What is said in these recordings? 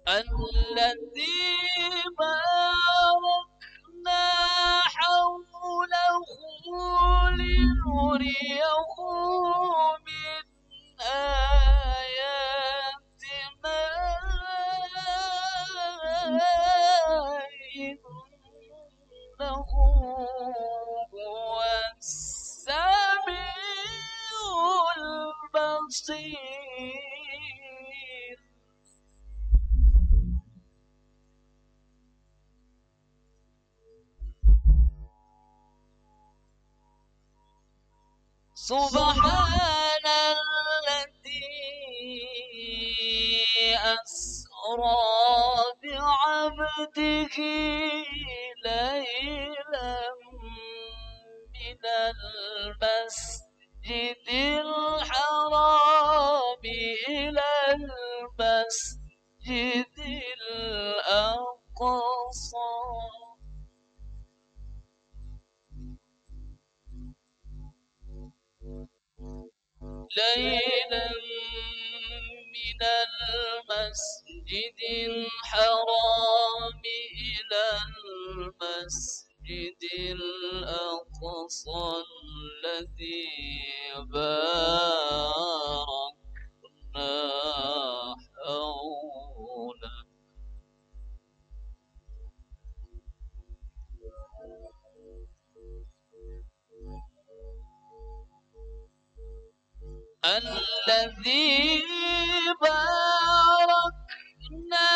الذي باركنا حوله لنريه من آياتنا إنه هو السميع البصير. سبحان الذي أسرى بعبده ليلا من المسجد الحرام إلى المسجد الأقصى ليلا من المسجد الحرام إلى المسجد الأقصى الذي باركنا حوله. الذي باركنا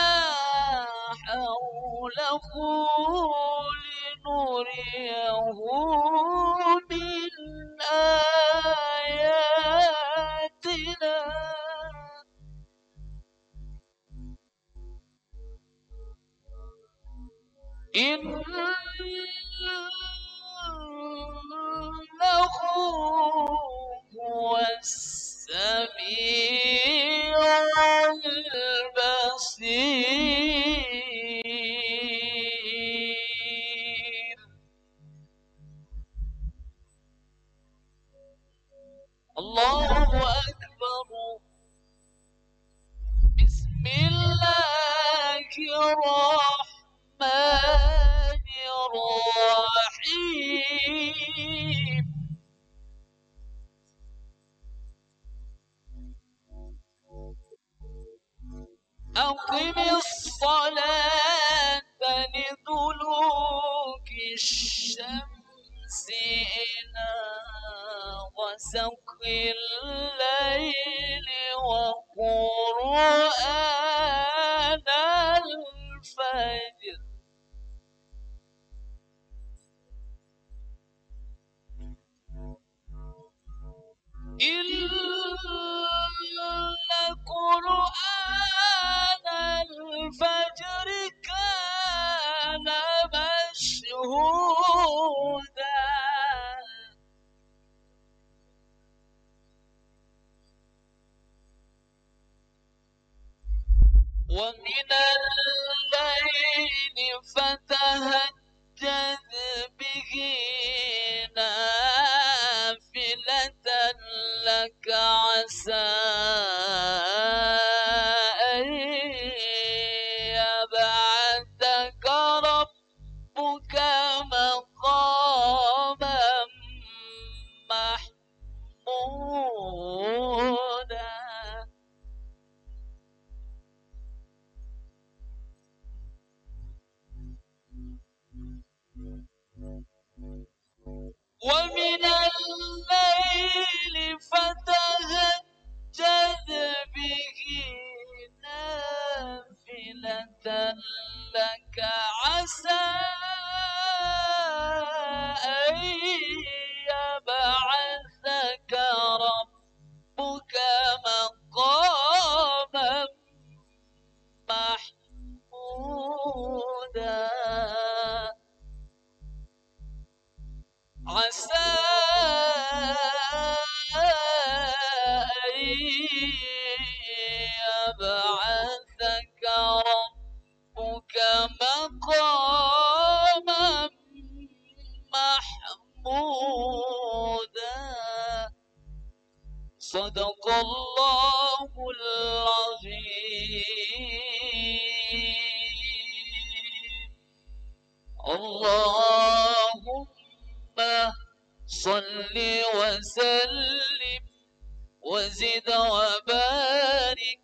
حوله لنريه من آياتنا إنه هو السميع البصير. الله أكبر. بسم الله الرحمن الرحيم. أقم الصلاة لدلوك الشمس إلى غسق الليل وقرآن الفجر إن قرآن الفجر كان مشهودا ومن الليل فتهجد به نافلة لك عسى أن يبعثك ربك مقاما محمودا ومن الليل فتهجد به نافلة لك عسى أن يبعثك ربك مقاما محمودا عسى أن بعثك ربك مقاما محمودا صدق الله العظيم. اللهم صل وسلم وزد وبارك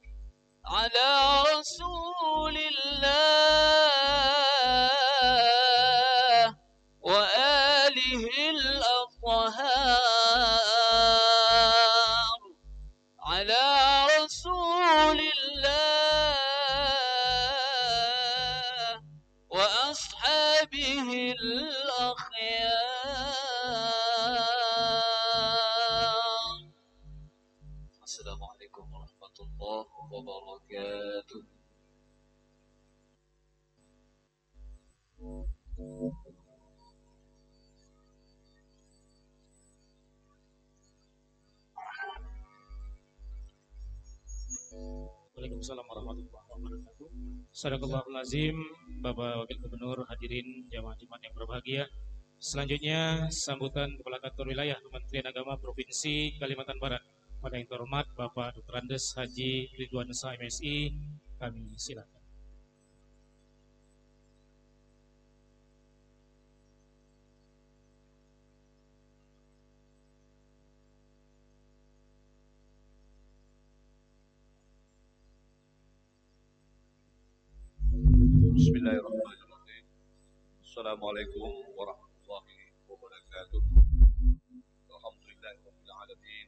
على رسول الله وآله الأطهار على رسول الله وأصحابه الأخيار. السلام عليكم ورحمة الله وبركاته. Waalaikumsalam warahmatullahi wabarakatuh. Sadaqallahul azim. Bapak Wakil Gubernur, hadirin jamaah Jumat yang berbahagia. Selanjutnya sambutan Kepala Kantor Wilayah Kementerian Agama Provinsi Kalimantan Barat. Pada yang terhormat Bapak Dr. Andes Haji Ridwan Shah MSI, kami silakan. Bismillahirrahmanirrahim. Assalamualaikum warahmatullahi wabarakatuh. Alhamdulillahirabbil alamin.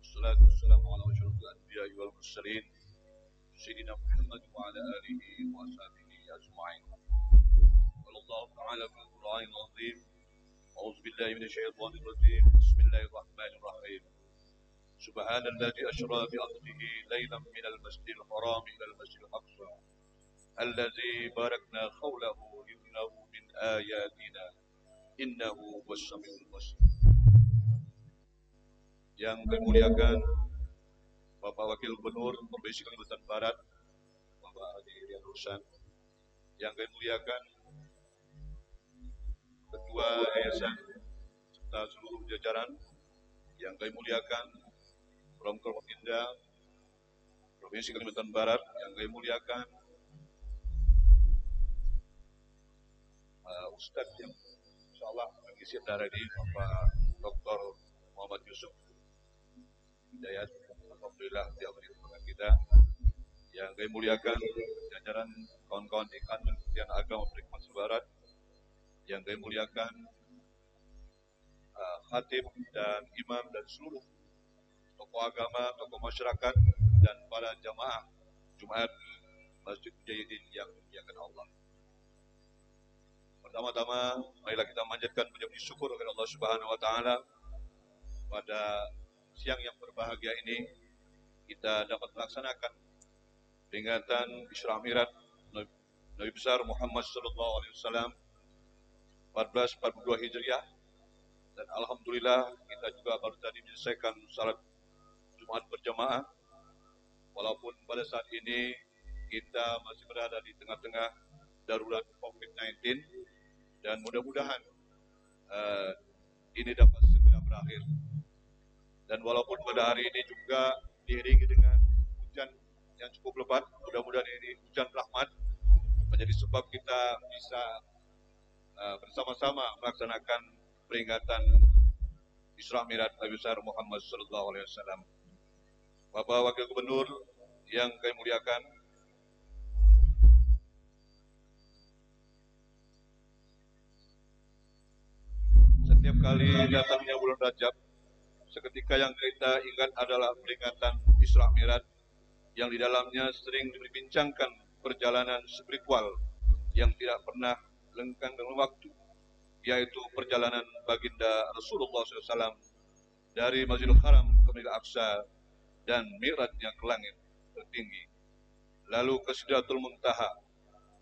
Wassalatu wassalamu ala asyrofil anbiya'i wal mursalin sayyidina Muhammad wa ala alihi wa sahbihi ajma'in. Wallahu ta'ala fil Qur'anil azim. A'udzu billahi minasyaitonir rajim. Bismillahirrahmanirrahim. Subhanalladzi asra bi 'abdihi lailan minal masjidil haram ila al-masjidil aqsa. الذي باركنا حوله إنه من آياتنا إنه هو السميع البصير. Yang kami muliakan Bapak Wakil Gubernur Provinsi Kalimantan Barat, Bapak Haji Rian Rusan. Yang kami muliakan Ketua Yayasan serta seluruh jajaran. Yang kami muliakan Promkol Indah Provinsi Kalimantan Barat. Yang kami muliakan Ustadz yang insyaallah mengisi acara ini, Bapak Dr. Muhammad Yusuf Hidayat, alhamdulillah dia beri kepada kita. Yang kami muliakan jajaran kawan-kawan di Kantor Kementerian Agama Kalimantan Barat. Yang kami muliakan khatib dan imam dan seluruh tokoh agama, tokoh masyarakat dan para jamaah Jumat Masjid Mujahidin yang dimuliakan Allah. Pertama-tama, marilah kita manjatkan puji syukur kepada Allah Subhanahu wa taala. Pada siang yang berbahagia ini kita dapat melaksanakan peringatan Isra Mi'raj Nabi besar Muhammad sallallahu alaihi wasallam 1442 Hijriah, dan alhamdulillah kita juga baru tadi menyelesaikan salat Jumat berjamaah. Walaupun pada saat ini kita masih berada di tengah-tengah darurat COVID-19, dan mudah-mudahan ini dapat segera berakhir. Dan walaupun pada hari ini juga diiringi dengan hujan yang cukup lebat, mudah-mudahan ini hujan rahmat menjadi sebab kita bisa bersama-sama melaksanakan peringatan Isra Mi'raj Nabi besar Muhammad sallallahu alaihi wasallam. Bapak Wakil Gubernur yang kami muliakan, setiap kali datangnya bulan Rajab, seketika yang kita ingat adalah peringatan Isra Mi'raj yang di dalamnya sering diperbincangkan perjalanan spiritual yang tidak pernah lengkang dengan waktu, yaitu perjalanan baginda Rasulullah SAW dari Masjidil Haram ke Masjidil Aqsa dan mi'rajnya ke langit tertinggi, lalu ke Sidratul Muntaha.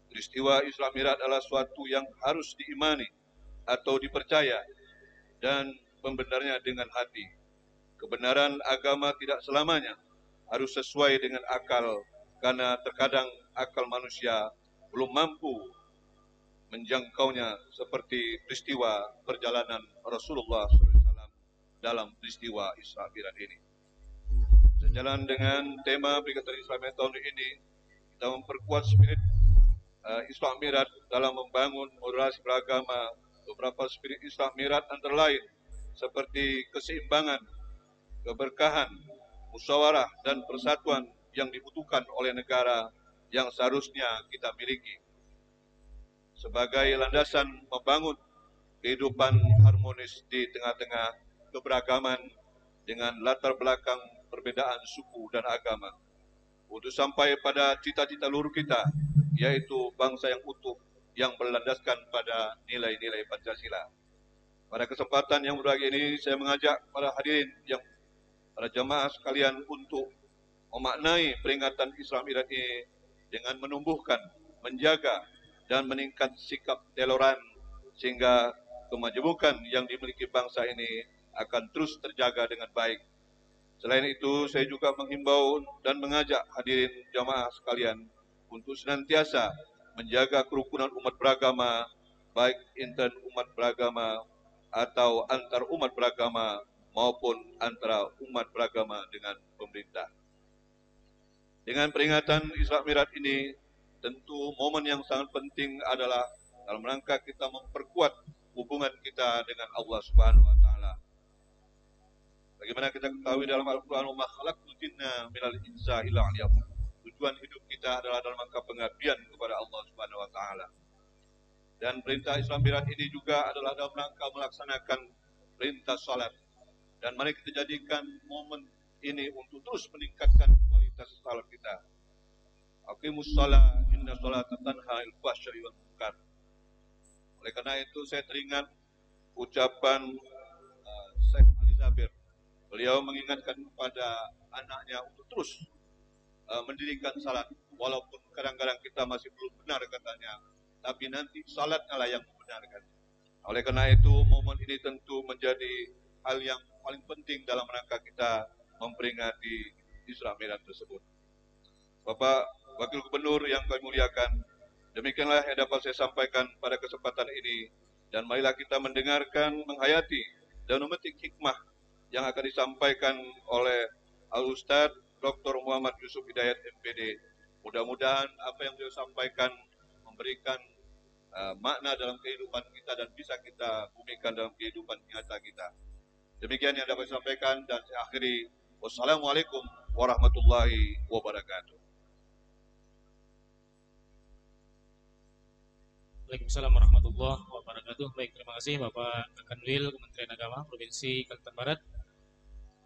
Peristiwa Isra Mi'raj adalah suatu yang harus diimani atau dipercaya dan membenarnya dengan hati. Kebenaran agama tidak selamanya harus sesuai dengan akal, karena terkadang akal manusia belum mampu menjangkaunya, seperti peristiwa perjalanan Rasulullah SAW dalam peristiwa Isra Mi'raj ini. Sejalan dengan tema Peringatan Isra Mi'raj tahun ini, kita memperkuat spirit Isra Mi'raj dalam membangun moderasi beragama. Beberapa spirit Isra Mi'raj antara lain seperti keseimbangan, keberkahan, musyawarah dan persatuan yang dibutuhkan oleh negara yang seharusnya kita miliki sebagai landasan membangun kehidupan harmonis di tengah-tengah keberagaman dengan latar belakang perbedaan suku dan agama, untuk sampai pada cita-cita luhur kita, yaitu bangsa yang utuh yang berlandaskan pada nilai-nilai Pancasila. Pada kesempatan yang berbahagia ini, saya mengajak para hadirin para jamaah sekalian untuk memaknai peringatan Isra Mi'raj ini dengan menumbuhkan, menjaga, dan meningkat sikap toleran, sehingga kemajemukan yang dimiliki bangsa ini akan terus terjaga dengan baik. Selain itu, saya juga menghimbau dan mengajak hadirin jamaah sekalian untuk senantiasa menjaga kerukunan umat beragama, baik intern umat beragama atau antar umat beragama maupun antara umat beragama dengan pemerintah. Dengan peringatan Isra Mi'raj ini, tentu momen yang sangat penting adalah dalam rangka kita memperkuat hubungan kita dengan Allah Subhanahu wa taala. Bagaimana kita ketahui dalam Al-Qur'an, "Wa ma khalaqtul jinna minal insa illa liya'budun." Tujuan hidup kita adalah dalam rangka pengabdian kepada Allah Subhanahu wa taala. Dan perintah Isra Mi'raj ini juga adalah dalam rangka melaksanakan perintah salat. Dan mari kita jadikan momen ini untuk terus meningkatkan kualitas salat kita. Aqimus shalah inna sholata tanha 'anil fahsya'i wal munkar. Oleh karena itu saya teringat ucapan Syekh Ali Zabir. Beliau mengingatkan kepada anaknya untuk terus mendirikan salat, walaupun kadang-kadang kita masih belum benar katanya, tapi nanti salatnya lah yang membenarkan. Oleh karena itu momen ini tentu menjadi hal yang paling penting dalam rangka kita memperingati Isra Mi'raj tersebut. Bapak Wakil Gubernur yang kami muliakan, demikianlah yang dapat saya sampaikan pada kesempatan ini, dan marilah kita mendengarkan, menghayati, dan memetik hikmah yang akan disampaikan oleh Al-Ustadz Dr. Muhammad Yusuf Hidayat MPD. Mudah-mudahan apa yang beliau sampaikan memberikan makna dalam kehidupan kita dan bisa kita bumikan dalam kehidupan nyata kita. Demikian yang dapat saya sampaikan, dan saya akhiri. Wassalamualaikum warahmatullahi wabarakatuh. Waalaikumsalam warahmatullahi wabarakatuh. Baik, terima kasih Bapak Kanwil Kementerian Agama Provinsi Kalimantan Barat.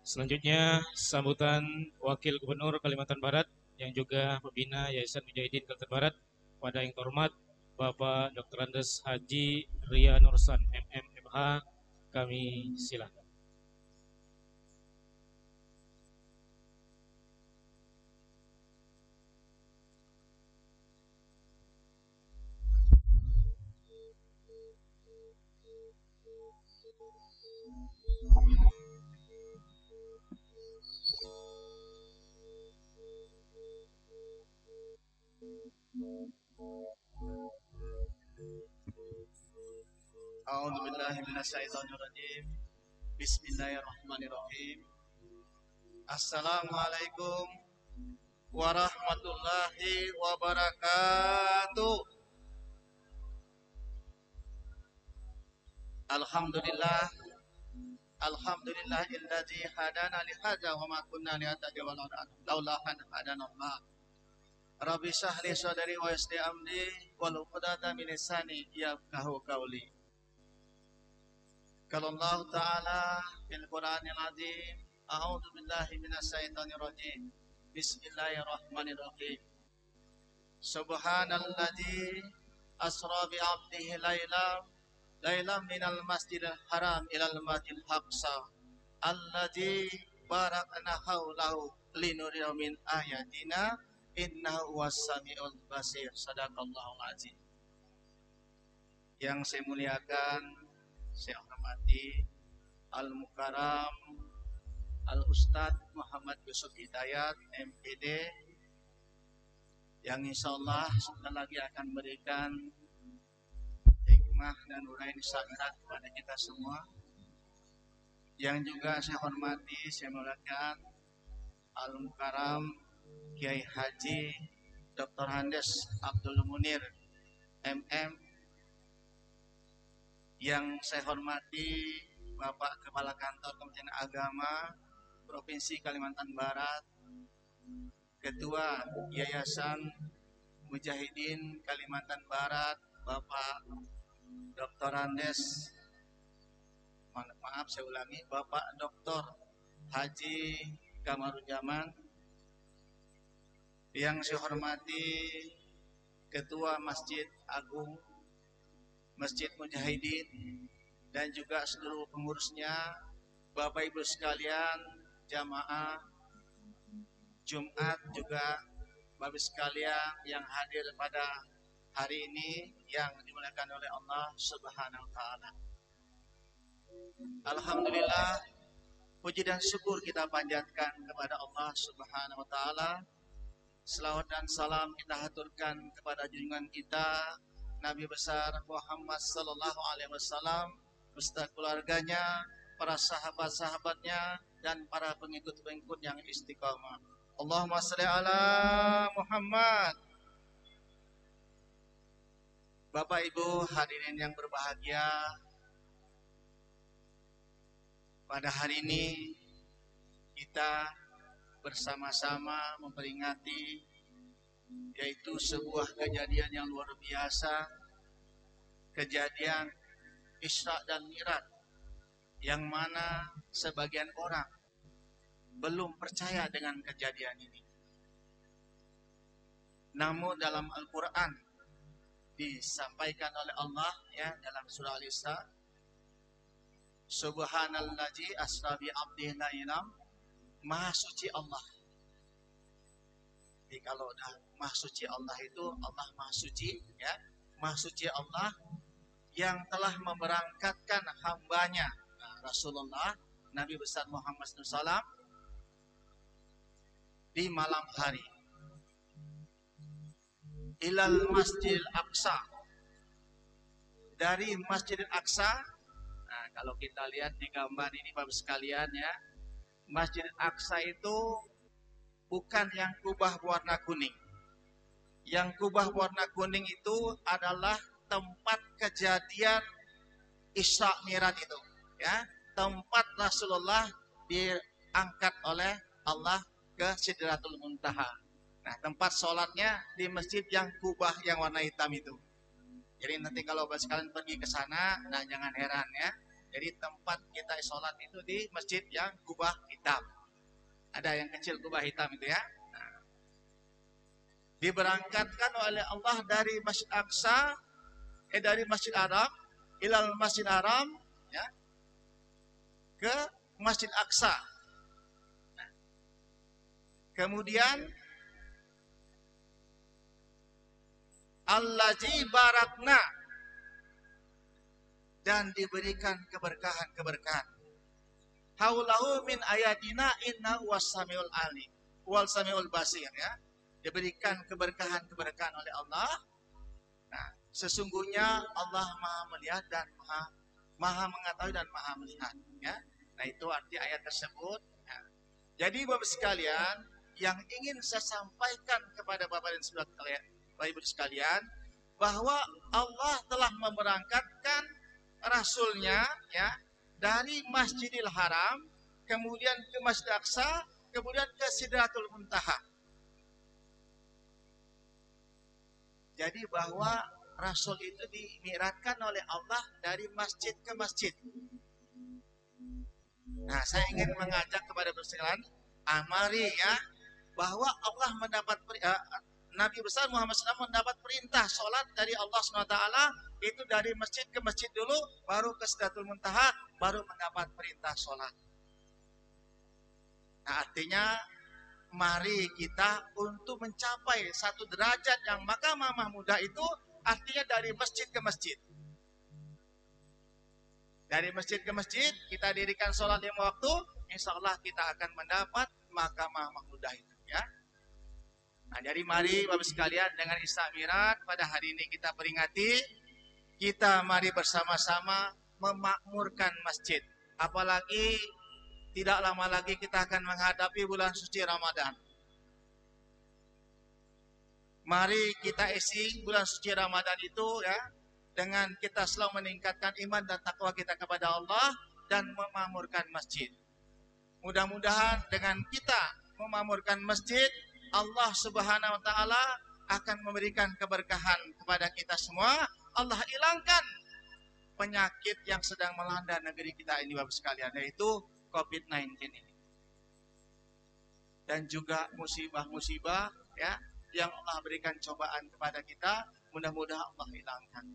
Selanjutnya sambutan Wakil Gubernur Kalimantan Barat yang juga pembina Yayasan Mujahidin Kalimantan Barat, pada yang terhormat Bapak Dr. Andes Haji Ria Nursan MMMH, kami silakan. A'udzu billahi minasyaitonir rajim. Bismillahirrahmanirrahim. Assalamualaikum warahmatullahi wabarakatuh. Alhamdulillah. Alhamdulillahilladzi hadana li hadza wa ma kunna linahtadiya laula an hadana Allah. Rabbi shrah li sadri wa yassir li amri wahlul 'uqdatam min lisani yafqahu qawli. Qala Allah Ta'ala fil Qur'anil Azim, a'udzu billahi minasyaitonir rajim. Bismillahirrahmanirrahim. Subhanalladzi asra bi 'abdihi lailan minal masjidil haram ilal masjidil aqsa alladzi barakna haulahu linuriyahu min ayatina innahu was-sami'ul basir. Sadaqallahul azim. Yang saya muliakan, saya hormati Al-Mukarram Al-Ustadz Muhammad Yusuf Hidayat MPD, yang insya Allah sebentar lagi akan memberikan hikmah dan uraian syariat kepada kita semua. Yang juga saya hormati, saya muliakan Al-Mukarram Kiai Haji Dr. Handes Abdul Munir MM. Yang saya hormati Bapak Kepala Kantor Kementerian Agama Provinsi Kalimantan Barat, Ketua Yayasan Mujahidin Kalimantan Barat Bapak Dr. Andes, maaf saya ulangi, Bapak Dr. Haji Kamarujaman. Yang saya hormati Ketua Masjid Agung Masjid Mujahidin dan juga seluruh pengurusnya, Bapak Ibu sekalian, jamaah Jumat, juga Bapak sekalian yang hadir pada hari ini yang dimuliakan oleh Allah Subhanahu wa taala. Alhamdulillah, puji dan syukur kita panjatkan kepada Allah Subhanahu wa taala. Selawat dan salam kita haturkan kepada junjungan kita Nabi besar Muhammad sallallahu alaihi wasallam beserta keluarganya, para sahabat-sahabatnya dan para pengikut-pengikut yang istiqamah. Allahumma shalli ala Muhammad. Bapak Ibu hadirin yang berbahagia, pada hari ini kita bersama-sama memperingati yaitu sebuah kejadian yang luar biasa, kejadian Isra dan Mi'raj, yang mana sebagian orang belum percaya dengan kejadian ini. Namun dalam Al-Quran disampaikan oleh Allah ya dalam surah Al-Isra, Subhanallazi asra bi 'abdihi laylan, Maha suci Allah. Jadi kalau udah Maha suci Allah itu Allah Maha suci ya, Maha suci Allah yang telah memberangkatkan hambanya Rasulullah Nabi besar Muhammad SAW di malam hari ilal Masjidil Aqsa, dari Masjidil Aqsa. Nah, kalau kita lihat di gambar ini Bapak sekalian ya, Masjidil Aqsa itu bukan yang kubah warna kuning. Yang kubah warna kuning itu adalah tempat kejadian Isra Mi'raj itu ya, tempat Rasulullah diangkat oleh Allah ke Sidratul Muntaha. Nah, tempat sholatnya di masjid yang kubah yang warna hitam itu. Jadi nanti kalau Bapak sekalian pergi ke sana, nah jangan heran ya. Jadi tempat kita sholat itu di masjid yang kubah hitam. Ada yang kecil kubah hitam itu ya. Nah, diberangkatkan oleh Allah dari Masjid Aqsa, dari Masjid Haram, ilal Masjid Haram ya, ke Masjid Aqsa. Nah, kemudian Allazi barakna, dan diberikan keberkahan-keberkahan. Haulahu min ayatina inna wasamiul alim wal samiul basir ya. Diberikan keberkahan-keberkahan oleh Allah. Nah, sesungguhnya Allah Maha melihat dan Maha mengetahui dan Maha melihat ya. Nah, itu arti ayat tersebut ya. Jadi Bapak sekalian, yang ingin saya sampaikan kepada Bapak dan Saudara sekalian, Bapak Ibu sekalian, bahwa Allah telah memberangkatkan Rasulnya ya dari Masjidil Haram, kemudian ke Masjid Aqsa, kemudian ke Sidratul Muntaha. Jadi bahwa Rasul itu dimi'rajkan oleh Allah dari masjid ke masjid. Nah, saya ingin mengajak kepada sekalian, mari ya, bahwa Allah mendapat Nabi besar Muhammad SAW mendapat perintah sholat dari Allah SWT itu dari masjid ke masjid dulu, baru ke Sidratul Muntaha, baru mendapat perintah sholat. Nah, artinya mari kita untuk mencapai satu derajat yang Makamah Mahmudah itu artinya dari masjid ke masjid. Dari masjid ke masjid kita dirikan sholat 5 waktu, insya Allah kita akan mendapat Mahkamah Mahmudah itu ya. Nah, jadi mari Bapak sekalian dengan Isra Mi'raj pada hari ini kita peringati, kita mari bersama-sama memakmurkan masjid. Apalagi tidak lama lagi kita akan menghadapi bulan suci Ramadan. Mari kita isi bulan suci Ramadan itu ya dengan kita selalu meningkatkan iman dan takwa kita kepada Allah dan memakmurkan masjid. Mudah-mudahan dengan kita memakmurkan masjid, Allah Subhanahu wa taala akan memberikan keberkahan kepada kita semua. Allah hilangkan penyakit yang sedang melanda negeri kita ini Bapak sekalian, yaitu COVID-19 ini. Dan juga musibah-musibah ya yang Allah berikan cobaan kepada kita, mudah-mudahan Allah hilangkan.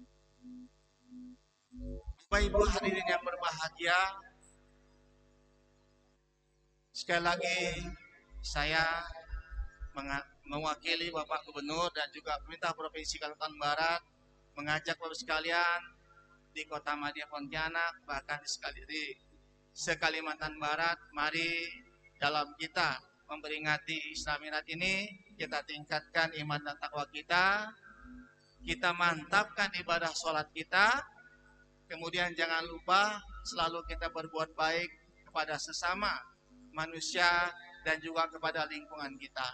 Bapak Ibu hadirin yang berbahagia, sekali lagi saya mewakili Bapak Gubernur dan juga pemerintah Provinsi Kalimantan Barat mengajak Bapak sekalian di Kota Madia Pontianak, bahkan di se-Kalimantan Barat, mari dalam kita memperingati Isra Mi'raj ini, kita tingkatkan iman dan takwa kita mantapkan ibadah sholat kita, kemudian jangan lupa selalu kita berbuat baik kepada sesama manusia dan juga kepada lingkungan kita.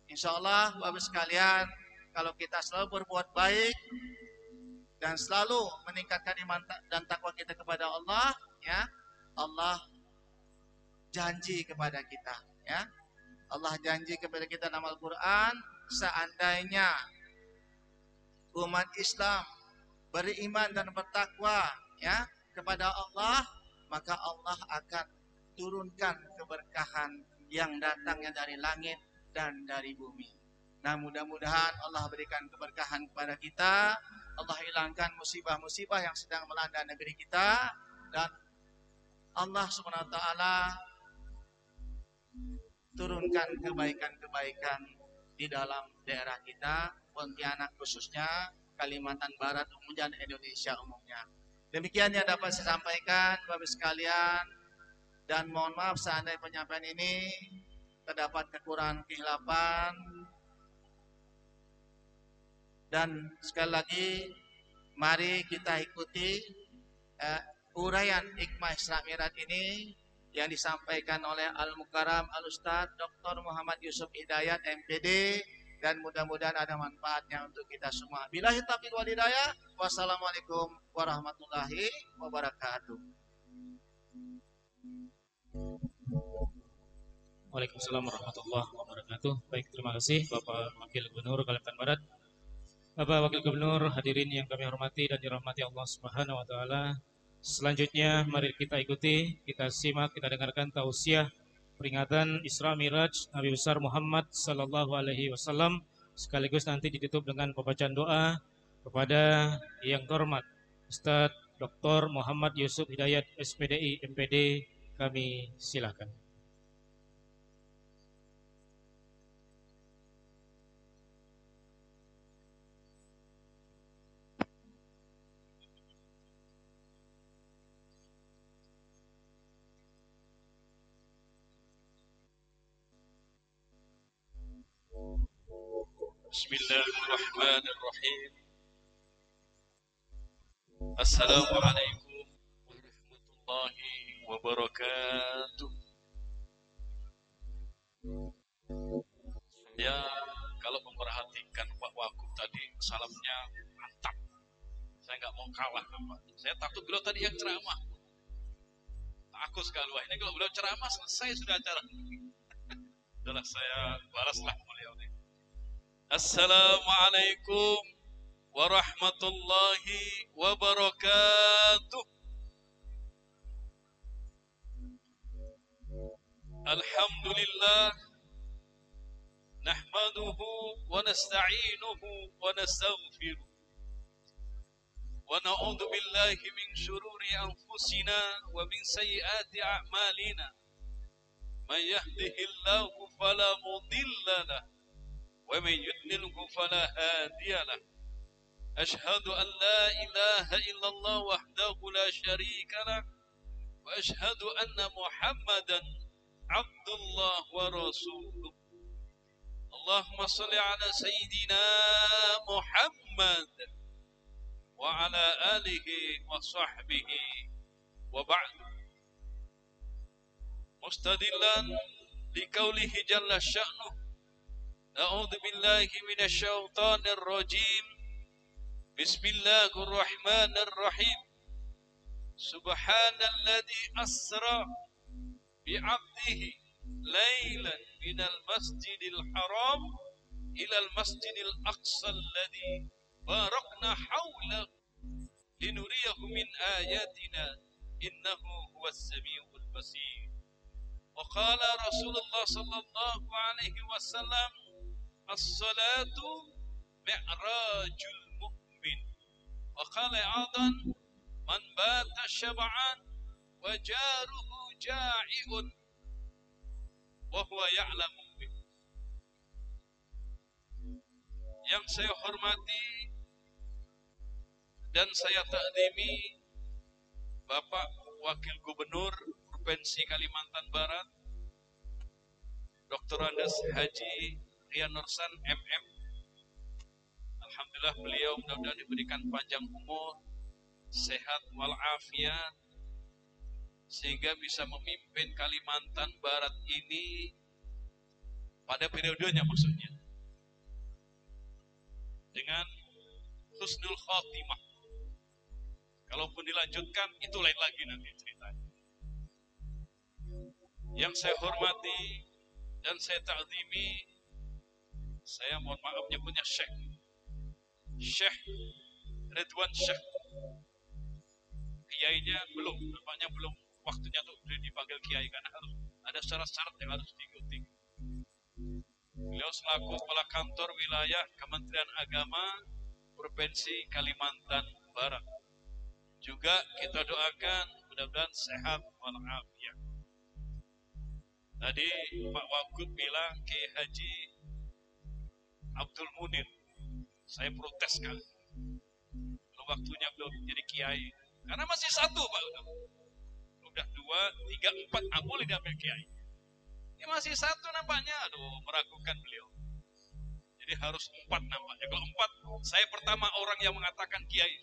Insya Allah Bapak sekalian, kalau kita selalu berbuat baik dan selalu meningkatkan iman dan takwa kita kepada Allah, ya Allah janji kepada kita, ya Allah janji kepada kita dalam Al-Quran, seandainya umat Islam beriman dan bertakwa ya kepada Allah, maka Allah akan turunkan keberkahan yang datangnya dari langit dan dari bumi. Nah, mudah-mudahan Allah berikan keberkahan kepada kita, Allah hilangkan musibah-musibah yang sedang melanda negeri kita, dan Allah Subhanahu wa taala turunkan kebaikan-kebaikan di dalam daerah kita, Pontianak khususnya, Kalimantan Barat umumnya, dan Indonesia umumnya. Demikian yang dapat saya sampaikan Bapak sekalian, dan mohon maaf seandainya penyampaian ini terdapat kekurangan kehilapan. Dan sekali lagi mari kita ikuti uraian hikmah Isra Mi'raj ini yang disampaikan oleh Al-Mukarram Al-Ustadz Dr. Muhammad Yusuf Hidayat MPD, dan mudah-mudahan ada manfaatnya untuk kita semua. Billahi taufiq wal hidayah. Wassalamualaikum warahmatullahi wabarakatuh. Waalaikumsalam warahmatullahi wabarakatuh. Baik, terima kasih Bapak Wakil Gubernur Kalimantan Barat. Bapak Wakil Gubernur, hadirin yang kami hormati dan dirahmati Allah Subhanahu wa taala. Selanjutnya mari kita ikuti, kita simak, kita dengarkan tausiah peringatan Isra Mi'raj Nabi besar Muhammad sallallahu alaihi wasallam, sekaligus nanti ditutup dengan pembacaan doa kepada yang terhormat Ustadz Dr. Muhammad Yusuf Hidayat SPDI MPD. Kami silakan. Bismillahirrahmanirrahim. Assalamualaikum warahmatullahi wabarakatuh. Ya, kalau memperhatikan Pak Wagub tadi, salamnya mantap. Saya nggak mau kalah, Pak. Saya takut beliau tadi yang ceramah. Takut sekali. Wah, ini kalau beliau ceramah selesai sudah acara. Adalah saya balaslah beliau nih. Assalamualaikum warahmatullahi wabarakatuh. Alhamdulillah, nahmaduhu wa nasta'inuhu wa nastaghfiruh wa na'udzu billahi min shururi anfusina wa min sayyiati a'malina. Man yahdihillahu fala mudilla lahu ومن يضلله فلا هادي له أشهد أن لا إله إلا الله وحده لا شريك له وأشهد أن محمدا Abdullah wa rasuluh. Allahumma salli ala Sayyidina Muhammad wa ala alihi wa sahbihi wa ba'd. Mustadillan liqaulihi jalla sya'nuh. A'udzu billahi minasy syaithanir rajim. Bismillahirrahmanirrahim. Subhanalladzi asra bi'abdihi lailan minal masjidil haram ilal masjidil aqsa alladzi barakna hawlahu linuriyahu min ayatina innahu huwas samiul basir. Wa qala Rasulullah sallallahu alaihi wasallam as-salatu mi'rajul mu'min. Wa qala aidan man bata syab'an wa jaruhu ja'iun wa huwa ya'lamu. Yang saya hormati dan saya takdimi Bapak Wakil Gubernur Provinsi Kalimantan Barat Dr. Andes Haji Rian Nursan MM. Alhamdulillah beliau mudah-mudahan diberikan panjang umur, sehat walafiat, sehingga bisa memimpin Kalimantan Barat ini pada periodenya, maksudnya dengan husnul khotimah. Kalaupun dilanjutkan itu lain lagi nanti ceritanya. Yang saya hormati dan saya takzimi, saya mohon maaf nyebutnya Syekh Ridwan Syekh. Kiainya belum, nampaknya belum waktunya untuk dipanggil kiai karena harus ada syarat-syarat yang harus diikuti. Beliau selaku kepala kantor wilayah Kementerian Agama Provinsi Kalimantan Barat. Juga kita doakan mudah-mudahan sehat walafiat. Tadi Pak Wagub bilang Kiai Haji Abdul Munir, saya protes sekali. Kalau waktunya belum jadi kiai, karena masih satu Pak. Udah 2, 3, 4, boleh diambil kiai. Ini masih satu nampaknya, aduh meragukan beliau. Jadi harus 4 nampaknya. Kalau 4, saya pertama orang yang mengatakan kiai.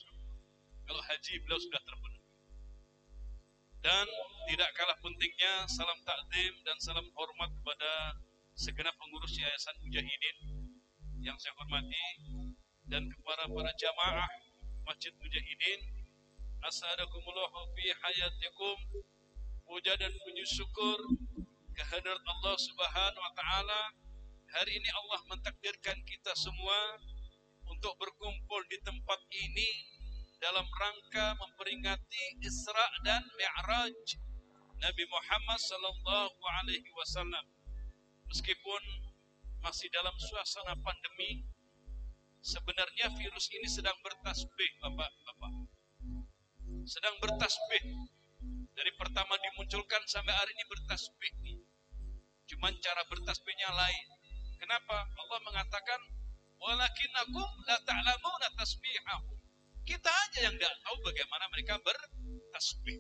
Kalau haji beliau sudah terpenuhi. Dan tidak kalah pentingnya salam takdim dan salam hormat kepada segenap pengurus Yayasan Mujahidin yang saya hormati, dan kepada para jamaah Masjid Mujahidin. Assalamualaikum fi hayatikum. Puja dan puji syukur kehadirat Allah Subhanahu wa taala. Hari ini Allah mentakdirkan kita semua untuk berkumpul di tempat ini dalam rangka memperingati Isra dan Mi'raj Nabi Muhammad sallallahu alaihi wasallam. Meskipun masih dalam suasana pandemi, sebenarnya virus ini sedang bertasbih, Bapak-bapak. Sedang bertasbih. Dari pertama dimunculkan sampai hari ini bertasbih. Cuman cara bertasbihnya lain. Kenapa? Allah mengatakan walakinnakum la ta'lamuna tasbihahum. Kita aja yang tidak tahu bagaimana mereka bertasbih.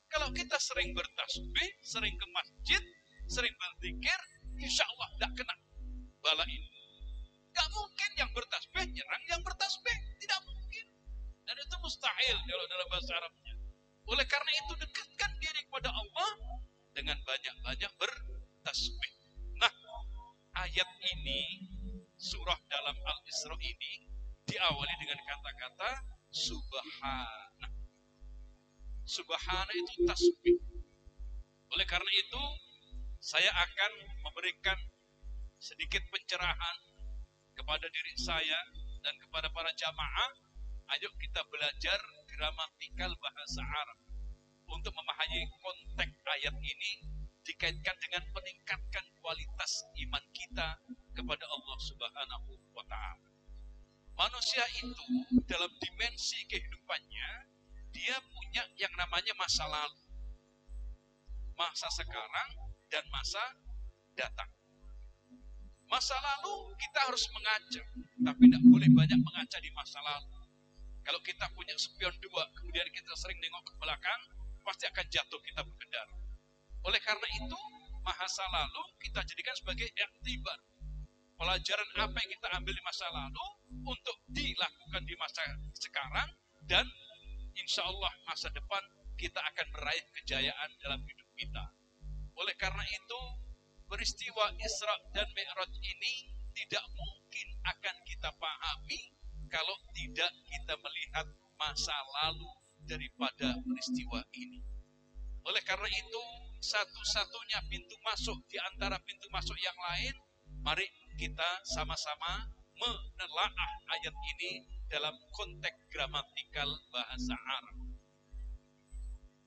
Kalau kita sering bertasbih, sering ke masjid, sering berzikir, insya Allah tidak kena bala ini. Gak mungkin yang bertasbih nyerang yang bertasbih, tidak mungkin. Dan itu mustahil kalau dalam bahasa Arabnya. Oleh karena itu dekatkan diri kepada Allah dengan banyak-banyak bertasbih. Nah, ayat ini, surah dalam Al-Isra ini diawali dengan kata-kata Subhana. Subhana itu tasbih. Oleh karena itu, saya akan memberikan sedikit pencerahan kepada diri saya dan kepada para jamaah. Ayo kita belajar gramatikal bahasa Arab untuk memahami konteks ayat ini, dikaitkan dengan meningkatkan kualitas iman kita kepada Allah Subhanahu wa ta'ala. Manusia itu dalam dimensi kehidupannya, dia punya yang namanya masa lalu, masa sekarang, dan masa datang. Masa lalu kita harus mengaca, tapi tidak boleh banyak mengaca di masa lalu. Kalau kita punya spion 2, kemudian kita sering nengok ke belakang, pasti akan jatuh kita berkendara. Oleh karena itu, masa lalu kita jadikan sebagai iktibar. Pelajaran apa yang kita ambil di masa lalu untuk dilakukan di masa sekarang, dan insya Allah masa depan kita akan meraih kejayaan dalam hidup kita. Oleh karena itu, peristiwa Isra dan Mi'raj ini tidak mungkin akan kita pahami kalau tidak kita melihat masa lalu daripada peristiwa ini. Oleh karena itu, satu-satunya pintu masuk di antara pintu masuk yang lain, mari kita sama-sama menelaah ayat ini dalam konteks gramatikal bahasa Arab.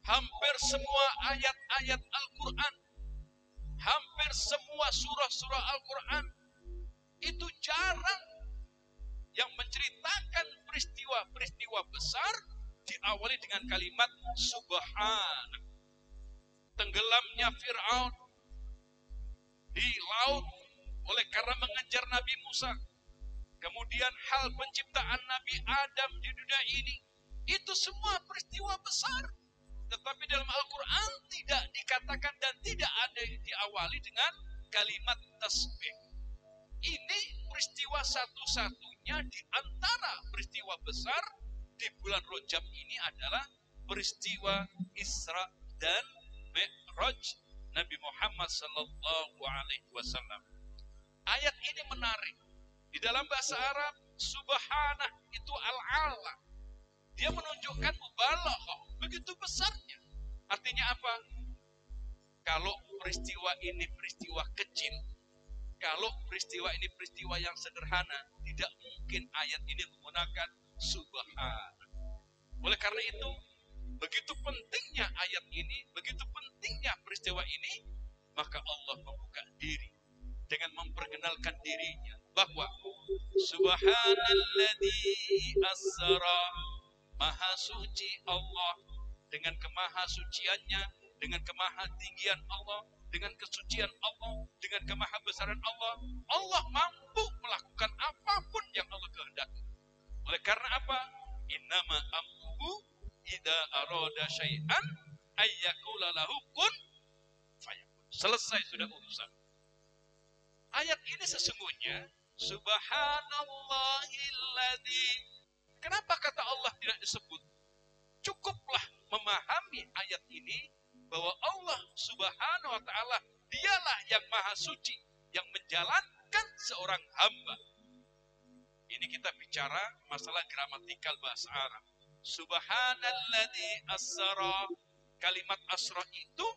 Hampir semua ayat-ayat Al-Quran, hampir semua surah-surah Al-Quran itu jarang yang menceritakan peristiwa-peristiwa besar diawali dengan kalimat subhana. Tenggelamnya Fir'aun di laut oleh karena mengejar Nabi Musa. Kemudian hal penciptaan Nabi Adam di dunia ini, itu semua peristiwa besar. Tetapi dalam Al-Quran tidak dikatakan dan tidak ada yang diawali dengan kalimat tasbih. Ini peristiwa satu-satunya di antara peristiwa besar di bulan Rajab ini adalah peristiwa Isra dan Mi'raj Nabi Muhammad sallallahu alaihi wasallam. Ayat ini menarik. Di dalam bahasa Arab, subhanah itu al-ala. Dia menunjukkan mubalaghah, begitu besarnya. Artinya apa? Kalau peristiwa ini peristiwa kecil, kalau peristiwa ini peristiwa yang sederhana, tidak mungkin ayat ini menggunakan subhanah. Oleh karena itu, begitu pentingnya ayat ini, begitu pentingnya peristiwa ini, maka Allah membuka diri dengan memperkenalkan dirinya bahwa subhanalladzi asra, maha suci Allah dengan kemahasuciannya, dengan kemahatinggian Allah, dengan kesucian Allah, dengan kemahabesaran Allah. Allah mampu melakukan apapun yang Allah kehendaki. Oleh karena apa? Innama amruhu idza arada syai'an ayyaqula lahu kun fayakun. Selesai sudah urusan. Ayat ini sesungguhnya subhanallahilladzi. Kenapa kata Allah tidak disebut? Cukuplah memahami ayat ini bahwa Allah Subhanahu wa taala dialah yang maha suci, yang menjalankan seorang hamba. Ini kita bicara masalah gramatikal bahasa Arab. Subhanalladzi asra. Kalimat asra itu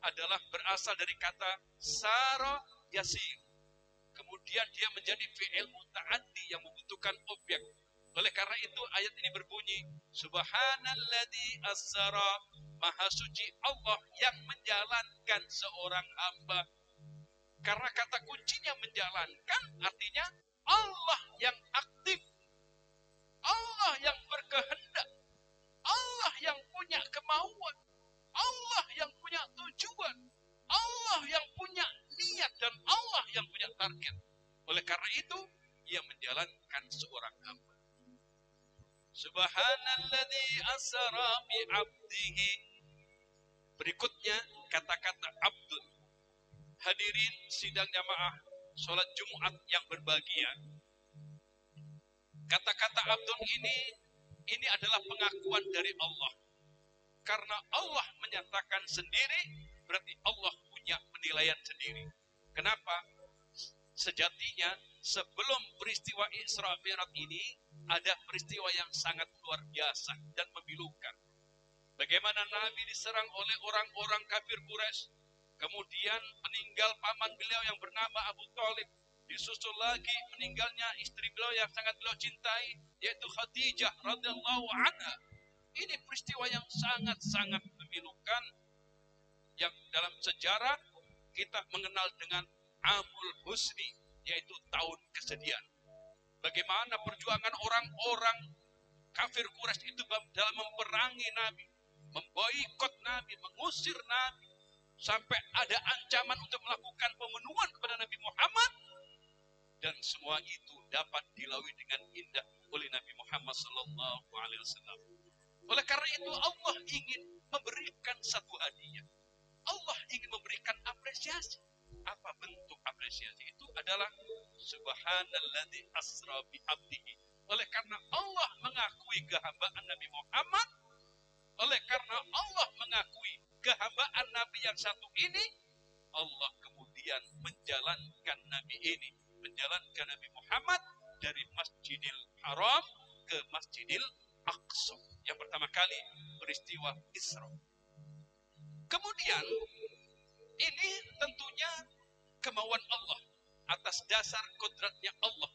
adalah berasal dari kata sara yasir. Kemudian dia menjadi fi'il muta'addi yang membutuhkan objek. Oleh karena itu ayat ini berbunyi subhanalladzi asra, maha suci Allah yang menjalankan seorang hamba. Karena kata kuncinya menjalankan, artinya Allah yang aktif, Allah yang berkehendak, Allah yang punya kemauan, Allah yang punya tujuan, Allah yang punya niat, dan Allah yang punya target. Oleh karena itu ia menjalankan seorang hamba. Subhanalladzi asra bi 'abdihi. Berikutnya kata-kata abdun. Hadirin sidang jamaah salat Jumat yang berbahagia. Kata-kata abdun ini adalah pengakuan dari Allah. Karena Allah menyatakan sendiri, berarti Allah punya penilaian sendiri. Kenapa? Sejatinya sebelum peristiwa Isra Mi'raj ini ada peristiwa yang sangat luar biasa dan memilukan. Bagaimana Nabi diserang oleh orang-orang kafir Quraisy, kemudian meninggal paman beliau yang bernama Abu Thalib, disusul lagi meninggalnya istri beliau yang sangat beliau cintai, yaitu Khadijah radhiyallahu anha. Ini peristiwa yang sangat-sangat memilukan yang dalam sejarah kita mengenal dengan Amul Husni, yaitu tahun kesedihan. Bagaimana perjuangan orang-orang kafir Quraisy itu dalam memperangi Nabi, memboikot Nabi, mengusir Nabi, sampai ada ancaman untuk melakukan pembunuhan kepada Nabi Muhammad, dan semua itu dapat dilalui dengan indah oleh Nabi Muhammad SAW. Oleh karena itu Allah ingin memberikan satu hadiah. Allah ingin memberikan apresiasi. Apa bentuk apresiasi? Itu adalah subhanalladzi asra bi abdihi. Oleh karena Allah mengakui kehambaan Nabi Muhammad, oleh karena Allah mengakui kehambaan Nabi yang satu ini, Allah kemudian menjalankan Nabi ini, menjalankan Nabi Muhammad dari Masjidil Haram ke Masjidil Aqsa. Yang pertama kali peristiwa Isra. Kemudian ini tentunya kemauan Allah atas dasar kodratnya Allah.